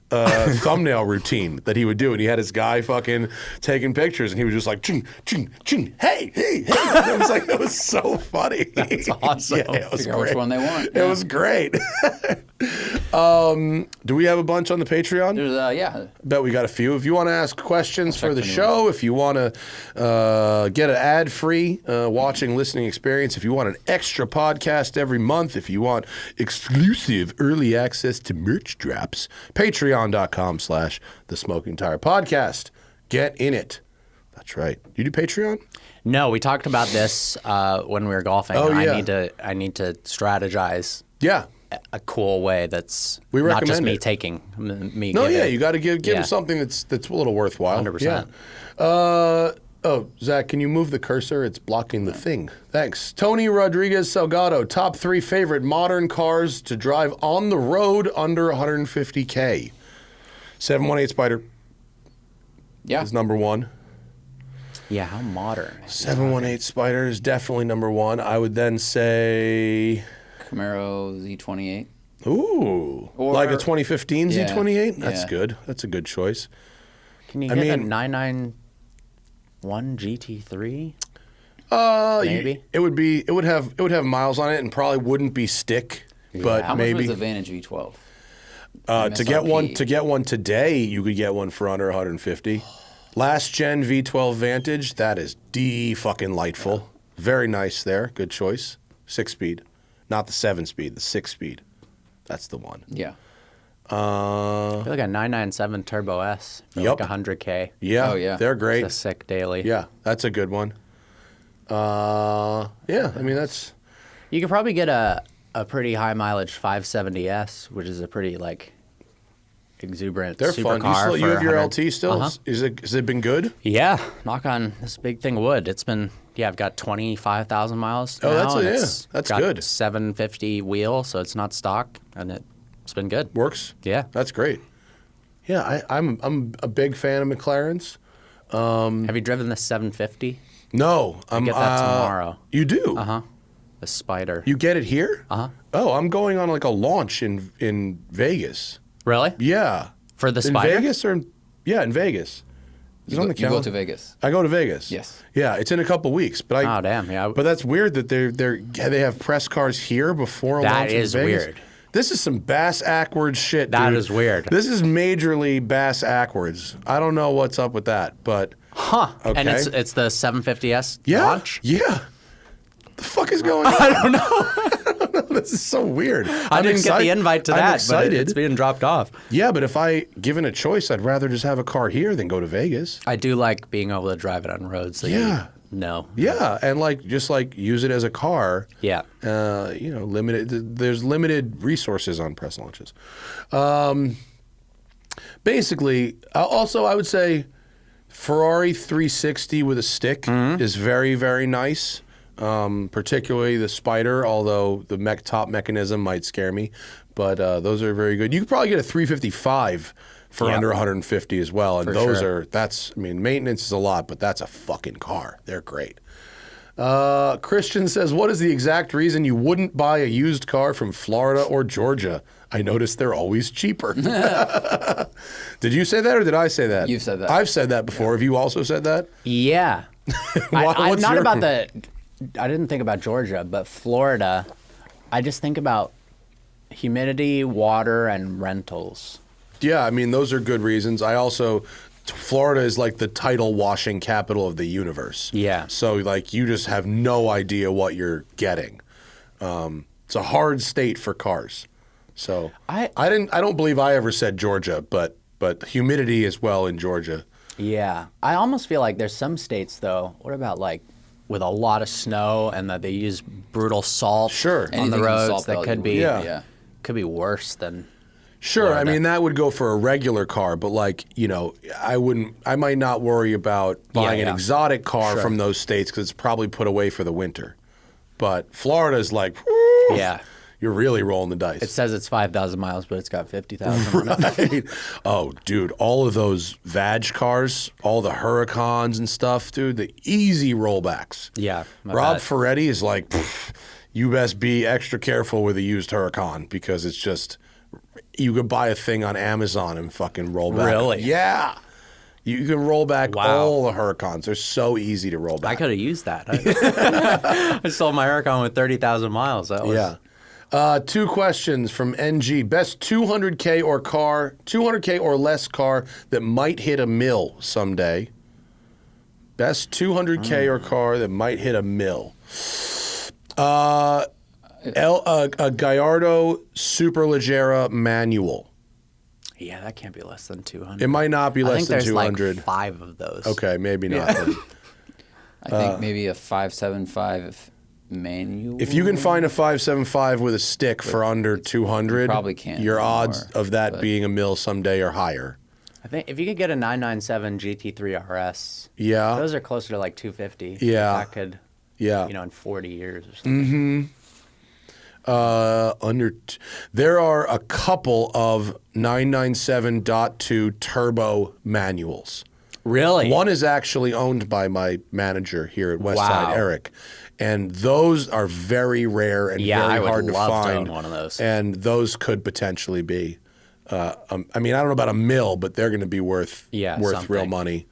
thumbnail routine that he would do, and he had his guy fucking taking pictures, and he was just like ching ching ching, hey. It was so funny. That's awesome. Yeah, it was Figure out which great. one they want. It was great. Do we have a bunch on the Patreon? There's Bet we got a few. If you want to ask questions for the the new show, if you want to get an ad-free watching, listening experience, if you want an extra podcast every month, if you want exclusive early access to merch drops, patreon.com/The Smoking Tire Podcast. Get in it. That's right. You do Patreon? No, we talked about this when we were golfing. Oh, yeah. I need to strategize Yeah. a cool way that's We not just recommend me it. taking, me No, giving. yeah, you got to give Yeah. him something that's a little worthwhile. 100%. Yeah. Zach, can you move the cursor? It's blocking the thing. Thanks. Tony Rodriguez Salgado, top 3 favorite modern cars to drive on the road under 150K. 718 Spider Yeah. is number one. Yeah, how modern. 718 Spider is definitely number one. I would then say, Camaro Z28. ooh, Or- like a 2015 Yeah, Z28? That's yeah. good. That's a good choice. Can you I get a mean- 991 GT3? Maybe. It would have miles on it and probably wouldn't be stick, but How much maybe was the Vantage V12? to get MSRP? one today, you could get one for under 150. Last gen V12 Vantage, that is fucking lightful. Very nice there. Good choice. 6-speed. Not the 7-speed, the 6-speed. That's the one. Yeah. I feel like a 997 Turbo S for Yup. like 100K. Yeah, Oh, yeah. they're great. It's a sick daily. Yeah, that's a good one. Yeah, I mean, that's... You could probably get a pretty high mileage 570S, which is a pretty like exuberant They're supercar. fun. You for have your 100. LT still? Uh-huh. Has it been good? Yeah, knock on this big thing of wood. It's been I've got 25,000 miles. Oh, now, that's and yeah, it's that's got good. 750 wheel, so it's not stock, and it's been good. Works? Yeah. That's great. Yeah, I'm a big fan of McLaren's. Have you driven the 750? No, I'm get that tomorrow. You do? The Spider. You get it here? Uh-huh. Oh, I'm going on like a launch in Vegas. Really? Yeah. For the in Spider? Vegas or in Vegas. Is it on the You go calendar? to Vegas. I go to Vegas. Yes. Yeah, it's in a couple weeks, but Oh, damn, yeah. But that's weird that they have press cars here before a That launch in is Vegas. weird. This is some bass ackwards shit, That dude. is weird. This is majorly bass ackwards. I don't know what's up with that, but Huh. Okay. And it's the 750S yeah, launch? yeah. The fuck is going on? I don't know. This is so weird. I didn't get the invite to I'm that, but excited. it's being dropped off. Yeah, but if I given a choice, I'd rather just have a car here than go to Vegas. I do like being able to drive it on roads that Yeah. you know. Yeah, and just use it as a car. Yeah. Limited. There's limited resources on press launches. Basically, also I would say Ferrari 360 with a stick is very, very nice. Particularly the Spider, although the top mechanism might scare me, but those are very good. You could probably get a 355 for Yep. under 150 as well, and For those sure. maintenance is a lot, but that's a fucking car. They're great. Christian says, what is the exact reason you wouldn't buy a used car from Florida or Georgia? I noticed they're always cheaper. Did you say that or did I say that? You've said that. I've said that before. Have you also said that? Yeah. I'm What's not your- about I didn't think about Georgia, but Florida, I just think about humidity, water, and rentals. Yeah, I mean, those are good reasons. Florida is like the tidal washing capital of the universe. Yeah. So, you just have no idea what you're getting. It's a hard state for cars. So, I don't believe I ever said Georgia, but humidity as well in Georgia. Yeah. I almost feel like there's some states, though. What about, with a lot of snow and that they use brutal salt Sure. on Anything the in the roads salt that belt, could you be would- Yeah. could be worse than Sure, I Florida. mean that would go for a regular car, but I might not worry about buying an yeah. exotic car Sure. from those states because it's probably put away for the winter. But Florida's whew, Yeah. you're really rolling the dice. It says it's 5,000 miles, but it's got 50,000 on it. Right? Oh, dude, all of those VAG cars, all the Huracans and stuff, dude, the easy rollbacks. Yeah, I Rob bet. Ferretti is you best be extra careful with a used Huracan because it's just, you could buy a thing on Amazon and fucking roll back. Really? Yeah. You can roll back Wow. all the Huracans. They're so easy to roll I back. could have used that. I sold my Huracan with 30,000 miles. That was, Yeah. Two questions from NG. Best 200K or less car that might hit a mill someday. Best 200K or car that might hit a mill. A Gallardo Superleggera manual. Yeah, that can't be less than 200. It might not be I less think than there's 200. like 5 of those. Okay, maybe not. then. I think maybe a 575 manual. If you can find a 575 with a stick for under 200, You probably can't your anymore, odds of that but- being a mill someday are higher. I think if you could get a 997 GT3 RS, Yeah. those are closer to like 250. Yeah. That could, Yeah. in 40 years or something. There are a couple of 997.2 turbo manuals. Really? One is actually owned by my manager here at Westside, Wow. Eric, and those are very rare and Yeah, very I would hard to love to find. own one of those. And those could potentially be. I mean, I don't know about a mill, but they're going to be worth real something. money.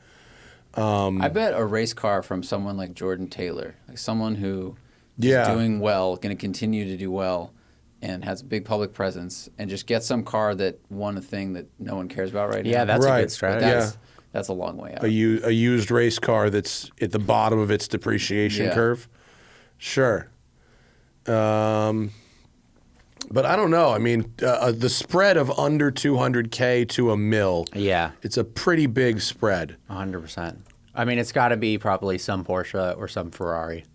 I bet a race car from someone like Jordan Taylor, like someone who is Yeah. doing well, going to continue to do well, and has a big public presence, and just get some car that won a thing that no one cares about right now. Yeah, that's a Right. good But strategy. that's a long way out. A used race car that's at the bottom of its depreciation Yeah. curve. Sure. But I don't know. I mean, the spread of under 200K to a mil, Yeah, it's a pretty big spread. 100%. I mean, it's got to be probably some Porsche or some Ferrari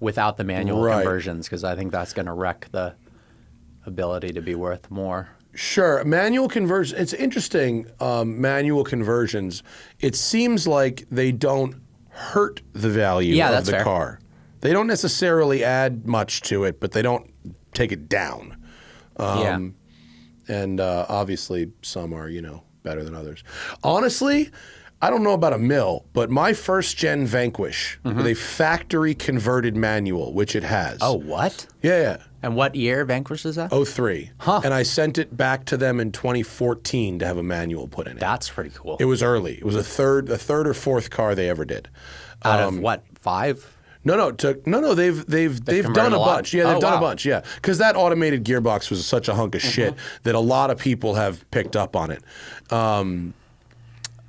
without the manual Right. conversions, because I think that's going to wreck the ability to be worth more. Sure. Manual conversion. It's interesting. Manual conversions. It seems like they don't hurt the value Yeah, of that's the fair. car. They don't necessarily add much to it, but they don't take it down. Yeah. And obviously, some are, better than others. Honestly, I don't know about a mill, but my first gen Vanquish with a factory converted manual, which it has. Oh, what? Yeah. And what year Vanquish is that? 03. Huh. And I sent it back to them in 2014 to have a manual put in it. That's pretty cool. It was early. It was a third or fourth car they ever did. Out of what, 5? No. They've converted done a a lot? bunch. Yeah, they've Oh, done a wow. bunch. Yeah, because that automated gearbox was such a hunk of shit that a lot of people have picked up on it.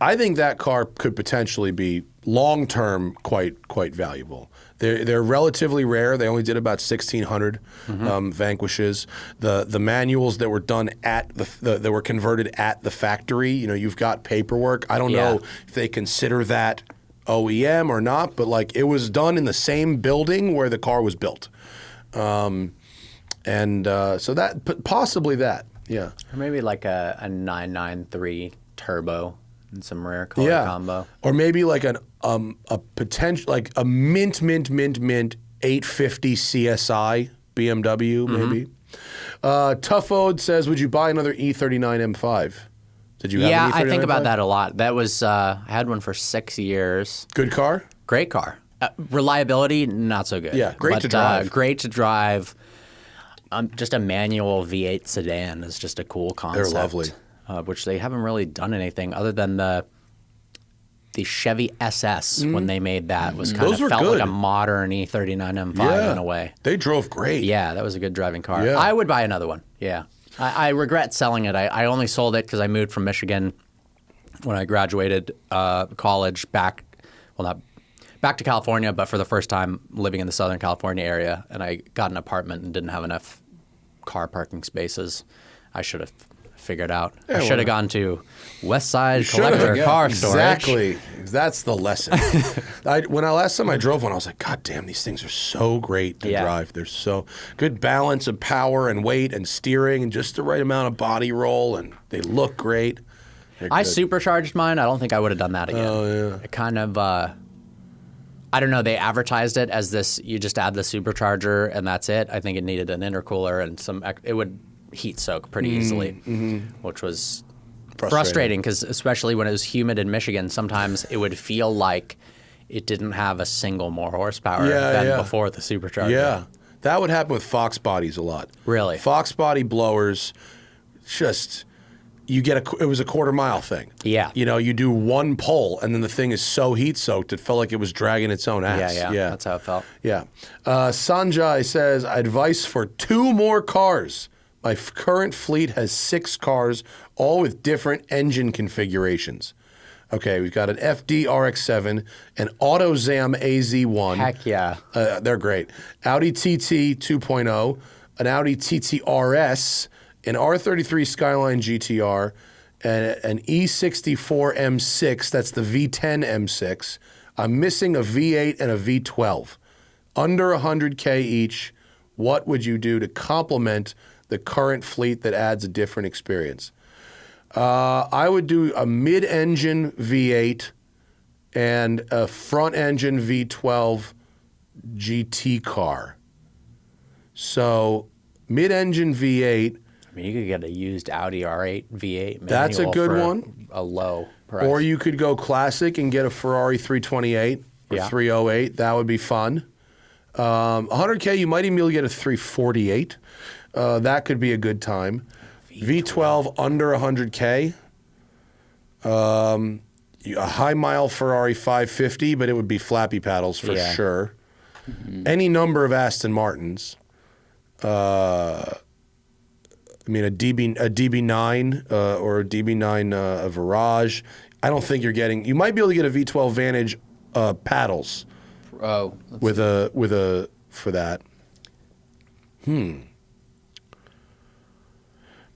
I think that car could potentially be long term quite valuable. They're relatively rare. They only did about 1,600 Vanquishes. The manuals that were done at that were converted at the factory. You've got paperwork. I don't know if they consider that OEM or not, but like it was done in the same building where the car was built, so that possibly that. Yeah. Or maybe like a 993 turbo and some rare color combo. Or maybe like a potential like a mint 850 CSI BMW maybe. Tough Ode says, would you buy another E39 M5? Did you have Yeah, an E39 I think about M5? that a lot. That was, I had one for 6 years. Good car? Great car. Reliability, not so good. Yeah, great to drive. Great to drive. Just a manual V8 sedan is just a cool concept. lovely. Which they haven't really done anything other than the Chevy SS when they made that was kind Those were of felt good. like a modern E39 M5 in a way. They drove great. Yeah, that was a good driving car. Yeah. I would buy another one. Yeah. I regret selling it. I only sold it because I moved from Michigan when I graduated college back to California, but for the first time living in the Southern California area. And I got an apartment and didn't have enough car parking spaces. I should have figured out. I should have gone to West Side Collector Car Storage. Exactly. That's the lesson. Last time I drove one, I was like, God damn, these things are so great to drive. They're so good balance of power and weight and steering and just the right amount of body roll, and they look great. I supercharged mine. I don't think I would have done that again. Oh, yeah. It kind of, I don't know, they advertised it as this, you just add the supercharger and that's it. I think it needed an intercooler and it would heat soak pretty easily, which was frustrating because especially when it was humid in Michigan, sometimes it would feel like it didn't have a single more horsepower than before the supercharger. Yeah. That would happen with Fox bodies a lot. Really? Fox body blowers, just... it was a quarter-mile thing. Yeah. You do one pull, and then the thing is so heat-soaked, it felt like it was dragging its own ass. Yeah. That's how it felt. Yeah. Sanjay says, advice for 2 more cars. My current fleet has 6 cars, all with different engine configurations. Okay, we've got an FD RX-7, an AutoZam AZ1. Heck yeah. They're great. Audi TT 2.0, an Audi TT RS, an R33 Skyline GTR, an E64 M6, that's the V10 M6. I'm missing a V8 and a V12. Under 100K each, what would you do to complement the current fleet that adds a different experience? I would do a mid-engine V8 and a front-engine V12 GT car. So mid-engine V8. I mean, you could get a used Audi R8 V8 manual That's a good for one. a low price. Or you could go classic and get a Ferrari 328 or 308. That would be fun. 100K, you might even be able to get a 348. That could be a good time. V12 under 100K. A high mile Ferrari 550, but it would be flappy paddles for sure. Any number of Aston Martins. I mean, a DB9 or a DB9 Virage. I don't think you're getting. You might be able to get a V12 Vantage paddles. With a for that.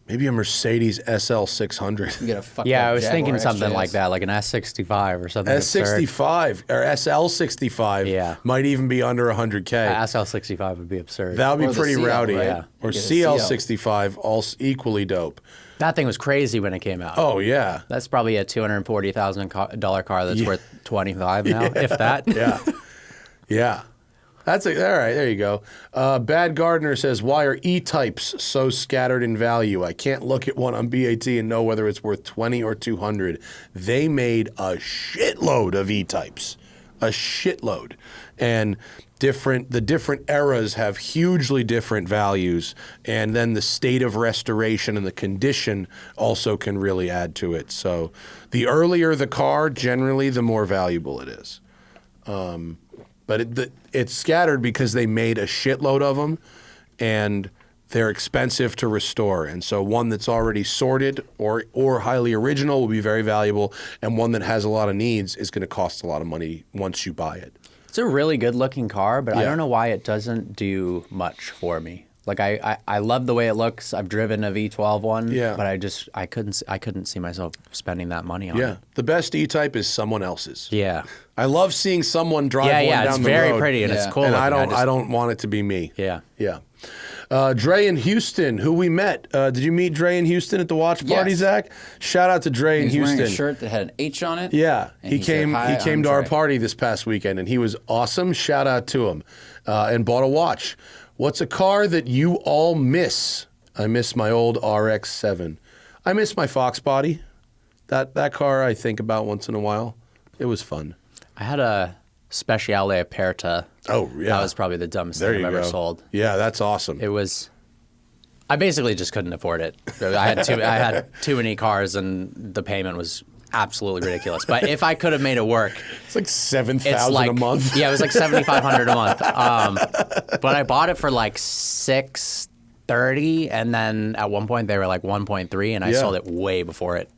Maybe a Mercedes SL 600. You get a fucked Yeah, up I was thinking Jaguar something XJS. like that, like an S65 or something. S65 or SL 65 Yeah. might even be under 100K. SL65 would be absurd. That would Or be the pretty CL, rowdy. right? Yeah. Or You get a CL65, also equally dope. That thing was crazy when it came out. Oh, yeah. That's probably a $240,000 car that's worth 25 now, if that. Yeah. Yeah. All right, there you go. Bad Gardener says, why are E-types so scattered in value? I can't look at one on BAT and know whether it's worth 20 or 200. They made a shitload of E-types. A shitload. And the different eras have hugely different values. And then the state of restoration and the condition also can really add to it. So the earlier the car, generally, the more valuable it is. But it's scattered because they made a shitload of them, and they're expensive to restore. And so one that's already sorted or highly original will be very valuable, and one that has a lot of needs is going to cost a lot of money once you buy it. It's a really good looking car, but I Yeah. don't know why it doesn't do much for me. Like I love the way it looks. I've driven a V12 one, but I couldn't see myself spending that money on it. Yeah, the best E-type is someone else's. Yeah. I love seeing someone drive one down the road. It's very pretty and it's cool. And looking. I don't want it to be me. Yeah. Yeah. Dre in Houston, who we met. Did you meet Dre in Houston at the watch party, Yes. Zach? Shout out to Dre in He was Houston. wearing a shirt that had an H on it. Yeah, and he came. said, "Hi, he came I'm to our Dre." party this past weekend, and he was awesome. Shout out to him, and bought a watch. What's a car that you all miss? I miss my old RX-7. I miss my Fox body. That car I think about once in a while. It was fun. I had a Speciale Aperta. Oh yeah, That was probably the dumbest there thing you I've go. ever sold. Yeah, that's awesome. It was. I basically just couldn't afford it. I had too many cars, and the payment was absolutely ridiculous. But if I could have made it work, It's like it's 7,000 like a month. Yeah, it was like $7,500 a month. But I bought it for like $630, and then at one point they were like 1.3, and I Yeah. sold it way before it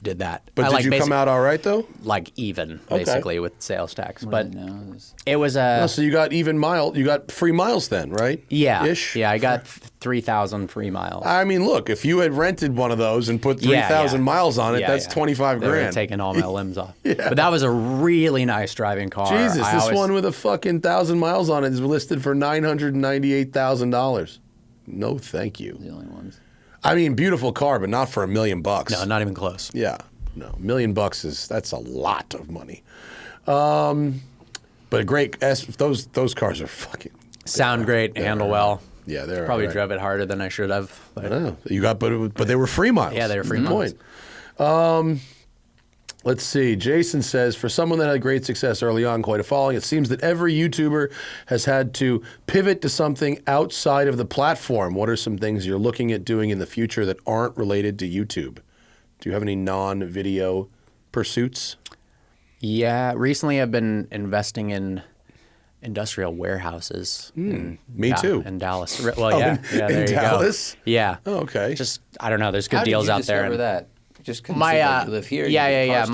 did that. But I did like you come out all right though? like even Okay. basically with sales tax? But No, it was- it was a Oh, so you got even mile. You got free miles then, right? yeah, Ish. yeah. I got 3,000 free miles. I mean, look, if you had rented one of those and put 3,000 miles on it, Yeah, that's yeah. 25 They were grand. taking all my limbs off. But that was a really nice driving car. Jesus, I this always- one with a fucking 1,000 miles on it is listed for $998,000. No, thank you. the only ones. I mean, beautiful car, but not for $1 million bucks. No, not even close. Yeah, no, $1 million bucks that's a lot of money. But great, those cars are fucking. Sound great, handle well. Yeah, they're Probably all right. drove it harder than I should have. I But know you got, but they were free miles. Yeah, they were free Good miles. point. Let's see. Jason says, for someone that had great success early on, quite a following, it seems that every YouTuber has had to pivot to something outside of the platform. What are some things you're looking at doing in the future that aren't related to YouTube? Do you have any non-video pursuits? yeah, recently I've been investing in industrial warehouses. Me too. In Dallas. Well, yeah, in there you Dallas? go. Yeah. Oh, okay. Just I don't know. There's good How deals did you out there. discover and- that? Just couldn't My see that you live here. you yeah, did yeah, car yeah. stuff.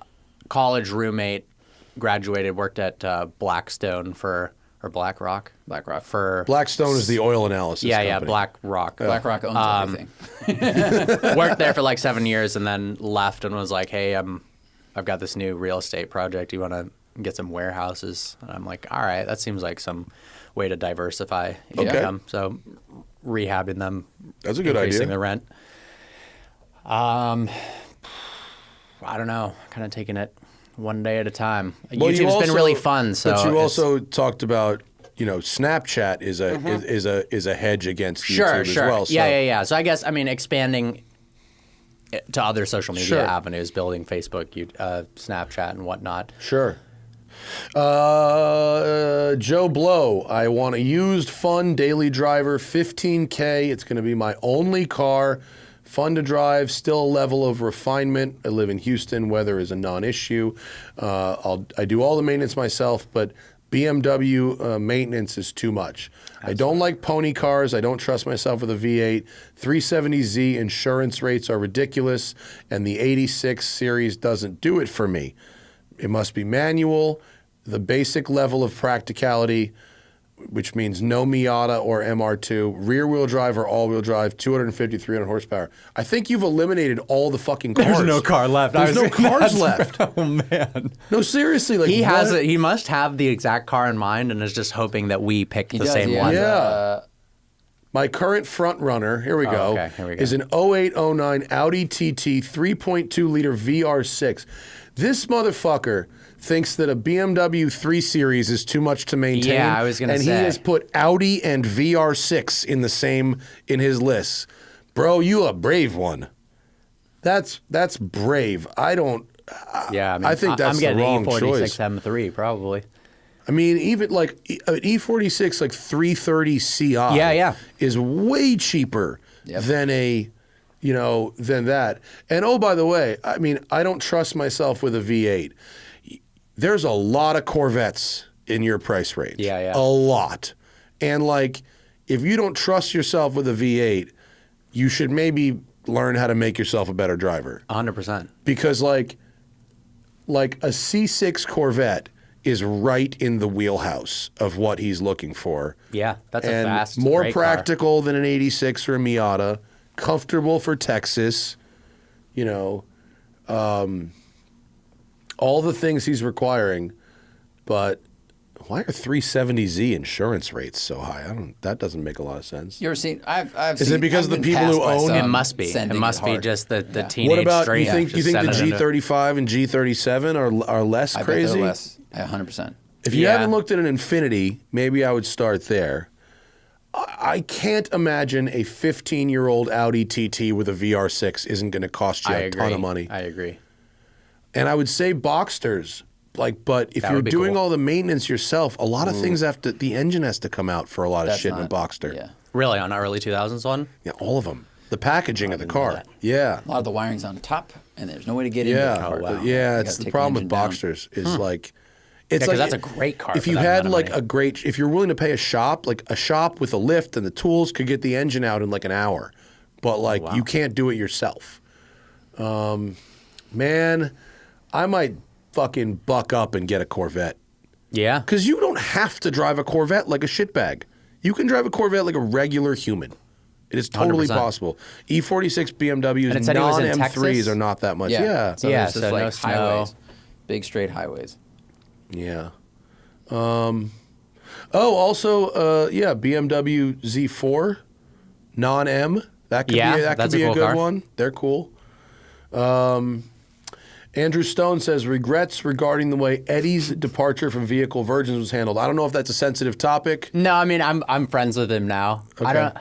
My college roommate graduated, worked at Blackstone or BlackRock. BlackRock. For Blackstone is the oil analysis yeah, company. BlackRock. BlackRock owns everything. Worked there for like 7 years and then left and was like, hey, I've got this new real estate project. You want to get some warehouses? And I'm like, all right, that seems like some way to diversify income. So rehabbing them. That's a good increasing idea. the rent. I don't know. Kind of taking it one day at a time. Well, you YouTube's been also- really fun. So but you it's- also talked about, Snapchat is a hedge against Sure, YouTube sure. as well. So. Yeah. So I guess, I mean, expanding it to other social media Sure. avenues, building Facebook, Snapchat, and whatnot. Sure. Joe Blow, I want a used, fun daily driver, $15K. It's going to be my only car. Fun to drive, still a level of refinement. I live in Houston. Weather is a non-issue. I do all the maintenance myself, but BMW maintenance is too much. Absolutely. I don't like pony cars. I don't trust myself with a V8. 370Z insurance rates are ridiculous, and the 86 series doesn't do it for me. It must be manual, the basic level of practicality, which means no Miata or MR2, rear-wheel drive or all-wheel drive, 250, 300 horsepower. I think you've eliminated all the fucking cars. There's no car left. There's no cars left. Oh, man. No, seriously. Like, He must have the exact car in mind and is just hoping that we pick the same yeah. one. Yeah. My current front runner, here we go, okay, here we go. is an 0809 Audi TT 3.2-liter VR6. This motherfucker thinks that a BMW 3 Series is too much to maintain. Yeah, I was going to say. And he has put Audi and VR6 in his list. Bro, you a brave one. That's brave. I don't. Yeah, I think that's I'm getting the wrong an E46 choice. M3 probably. I mean, even like an E46, like 330 Ci, Yeah. is way cheaper than than that. And oh, by the way, I mean, I don't trust myself with a V8. There's a lot of Corvettes in your price range. Yeah. A lot. And like, if you don't trust yourself with a V8, you should maybe learn how to make yourself a better driver. 100%. Because like a C6 Corvette is right in the wheelhouse of what he's looking for. Yeah, that's a and fast, more great practical than an 86 or a Miata, comfortable for Texas, all the things he's requiring, but why are 370Z insurance rates so high? That doesn't make a lot of sense. You ever seen? I've Is seen, it because I've of the been people who passed by own- some It must be. It sending must be hard. just the teenage What about strength. you think just the sending it- G35 and G37 are less I bet crazy? they're less. 100%. If you Yeah. haven't looked at an Infinity, maybe I would start there. I can't imagine a 15-year-old Audi TT with a VR6 isn't going to cost you a ton of money. I agree. And I would say Boxsters, but if That you're would be doing cool. all the maintenance yourself, a lot of things the engine has to come out for a lot of That's shit in a not- Boxster. Yeah. Really, on an early 2000s one? Yeah, all of them. The packaging of the didn't know car. that. Yeah. A lot of the wiring's on top, and there's no way to get Yeah. into the car. wow. Yeah, You it's gotta the take problem with engine down. Boxsters is like it's 'cause like that's a great car If for you that had amount of like money. if you're willing to pay a shop with a lift and the tools could get the engine out in like an hour. But like wow. you can't do it yourself. Man, I might fucking buck up and get a Corvette. Yeah. Cuz you don't have to drive a Corvette like a shitbag. You can drive a Corvette like a regular human. It is totally 100%. possible. E46 BMWs, And it said he was in non-M3s Texas? are not that much. Yeah. Yeah. So Yeah, there's just so like no snow. highways, big straight highways. Yeah. BMW Z4, non-M. That could Yeah, be that could that's a be a cool good car. one. They're cool. Andrew Stone says regrets regarding the way Eddie's departure from Vehicle Virgins was handled. I don't know if that's a sensitive topic. No, I mean I'm friends with him now. Okay.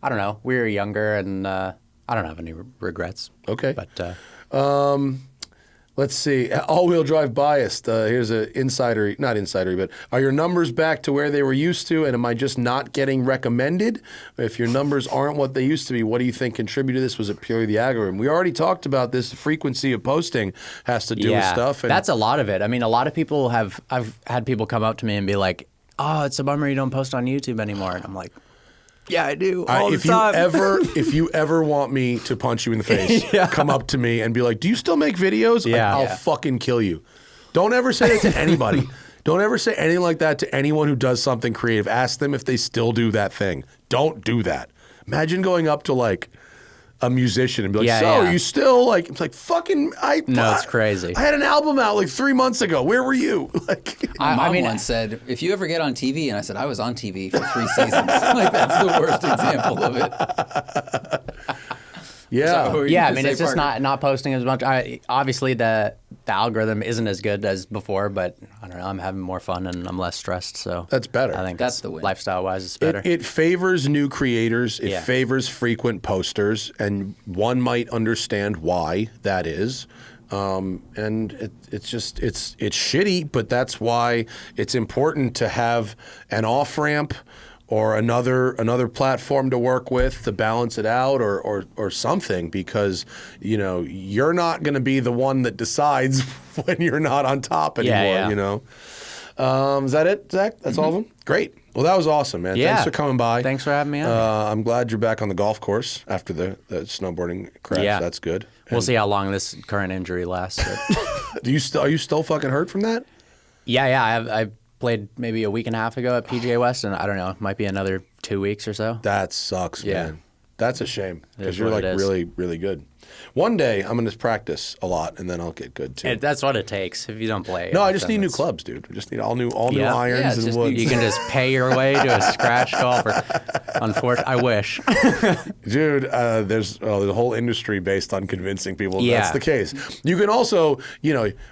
I don't know. We were younger, and I don't have any regrets. Okay. But Let's see. All-wheel drive biased. Here's a not insidery, but are your numbers back to where they were used to, and am I just not getting recommended? If your numbers aren't what they used to be, what do you think contributed to this? Was it purely the algorithm? We already talked about this. The frequency of posting has to do with stuff. And that's a lot of it. I mean, a lot of people I've had people come up to me and be like, "Oh, it's a bummer you don't post on YouTube anymore," and I'm like, "Yeah, I do all the if time." if you ever want me to punch you in the face, come up to me and be like, "Do you still make videos?" Yeah. I'll Yeah. fucking kill you. Don't ever say that to anybody. Don't ever say anything like that to anyone who does something creative. Ask them if they still do that thing. Don't do that. Imagine going up to like a musician and be like, Yeah, "So, yeah. are you still like?" It's like fucking. No, it's crazy. I had an album out like 3 months ago. Where were you? Like, My mom I mean, once said, "If you ever get on TV," and I said, "I was on TV for 3 seasons." Like that's the worst example of it. yeah. So, what were you yeah, I gonna mean, say, it's just Parker? not posting as much. Obviously, the the algorithm isn't as good as before, but I don't know. I'm having more fun and I'm less stressed. So That's better. I think That's the win. lifestyle-wise, it's better. It favors new creators. It Yeah. favors frequent posters, and one might understand why that is. And it's shitty, but that's why it's important to have an off ramp or another platform to work with to balance it out, or something, because you're not going to be the one that decides when you're not on top anymore. Yeah. Is that it, Zach? That's all of them? Great. Well, that was awesome, man. Yeah. Thanks for coming by. Thanks for having me on. I'm glad you're back on the golf course after the snowboarding crash. Yeah. That's good. We'll see how long this current injury lasts. But Are you still fucking hurt from that? yeah. I played maybe a week and a half ago at PGA West, and I don't know, it might be another 2 weeks or so. That sucks, Yeah. man. That's a shame, because is you're what like it is. really, really good. One day I'm going to practice a lot, and then I'll get good too. That's what it takes if you don't play. No, I just then need new it's- clubs, dude. I just need all new Yeah. irons Yeah, and just- woods. You can just pay your way to a scratch golfer. Unfortunately, I wish. Dude, there's a whole industry based on convincing people Yeah. that's the case. You can also,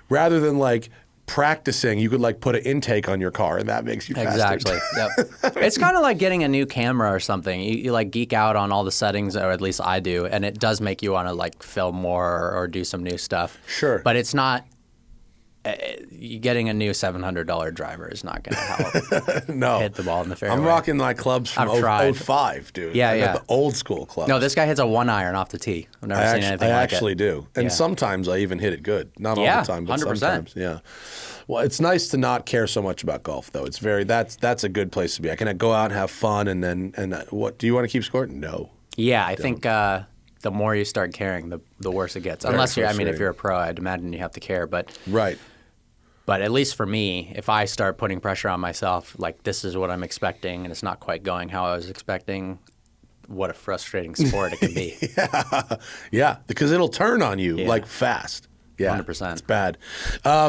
rather than like practicing, you could like put an intake on your car, and that makes you faster. Exactly. Yep. It's kind of like getting a new camera or something. You like geek out on all the settings, or at least I do, and it does make you want to like film more or do some new stuff. Sure. But it's not. Getting a new $700 driver is not going to help No. hit the ball in the fairway. I'm rocking my clubs from I've tried. 05, dude. Yeah, I got yeah. the old school clubs. No, this guy hits a 1-iron off the tee. I've never seen anything I like actually it. do. And Yeah. sometimes I even hit it good. Not all Yeah, the time, but 100%. sometimes. Yeah. Well, it's nice to not care so much about golf, though. It's that's a good place to be. I can go out and have fun, and what do you want to keep scoring? No. Yeah, I think the more you start caring, the worse it gets. Unless if frustrating. you're a pro, I'd imagine you have to care. But Right. at least for me, if I start putting pressure on myself, like this is what I'm expecting, and it's not quite going how I was expecting, what a frustrating sport it can be. Yeah, because it'll turn on you Yeah. like fast. Yeah, 100%. It's bad.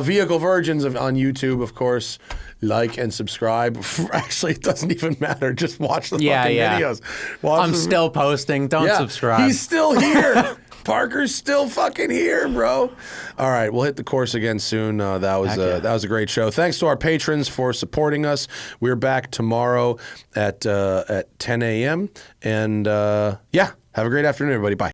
Vehicle Virgins on YouTube, of course. Like and subscribe. Actually, it doesn't even matter. Just watch the fucking videos. Watch I'm the- still posting. Don't Yeah, subscribe. He's still here. Parker's still fucking here, bro. All right, we'll hit the course again soon. That was a great show. Thanks to our patrons for supporting us. We're back tomorrow at 10 a.m. And have a great afternoon, everybody. Bye.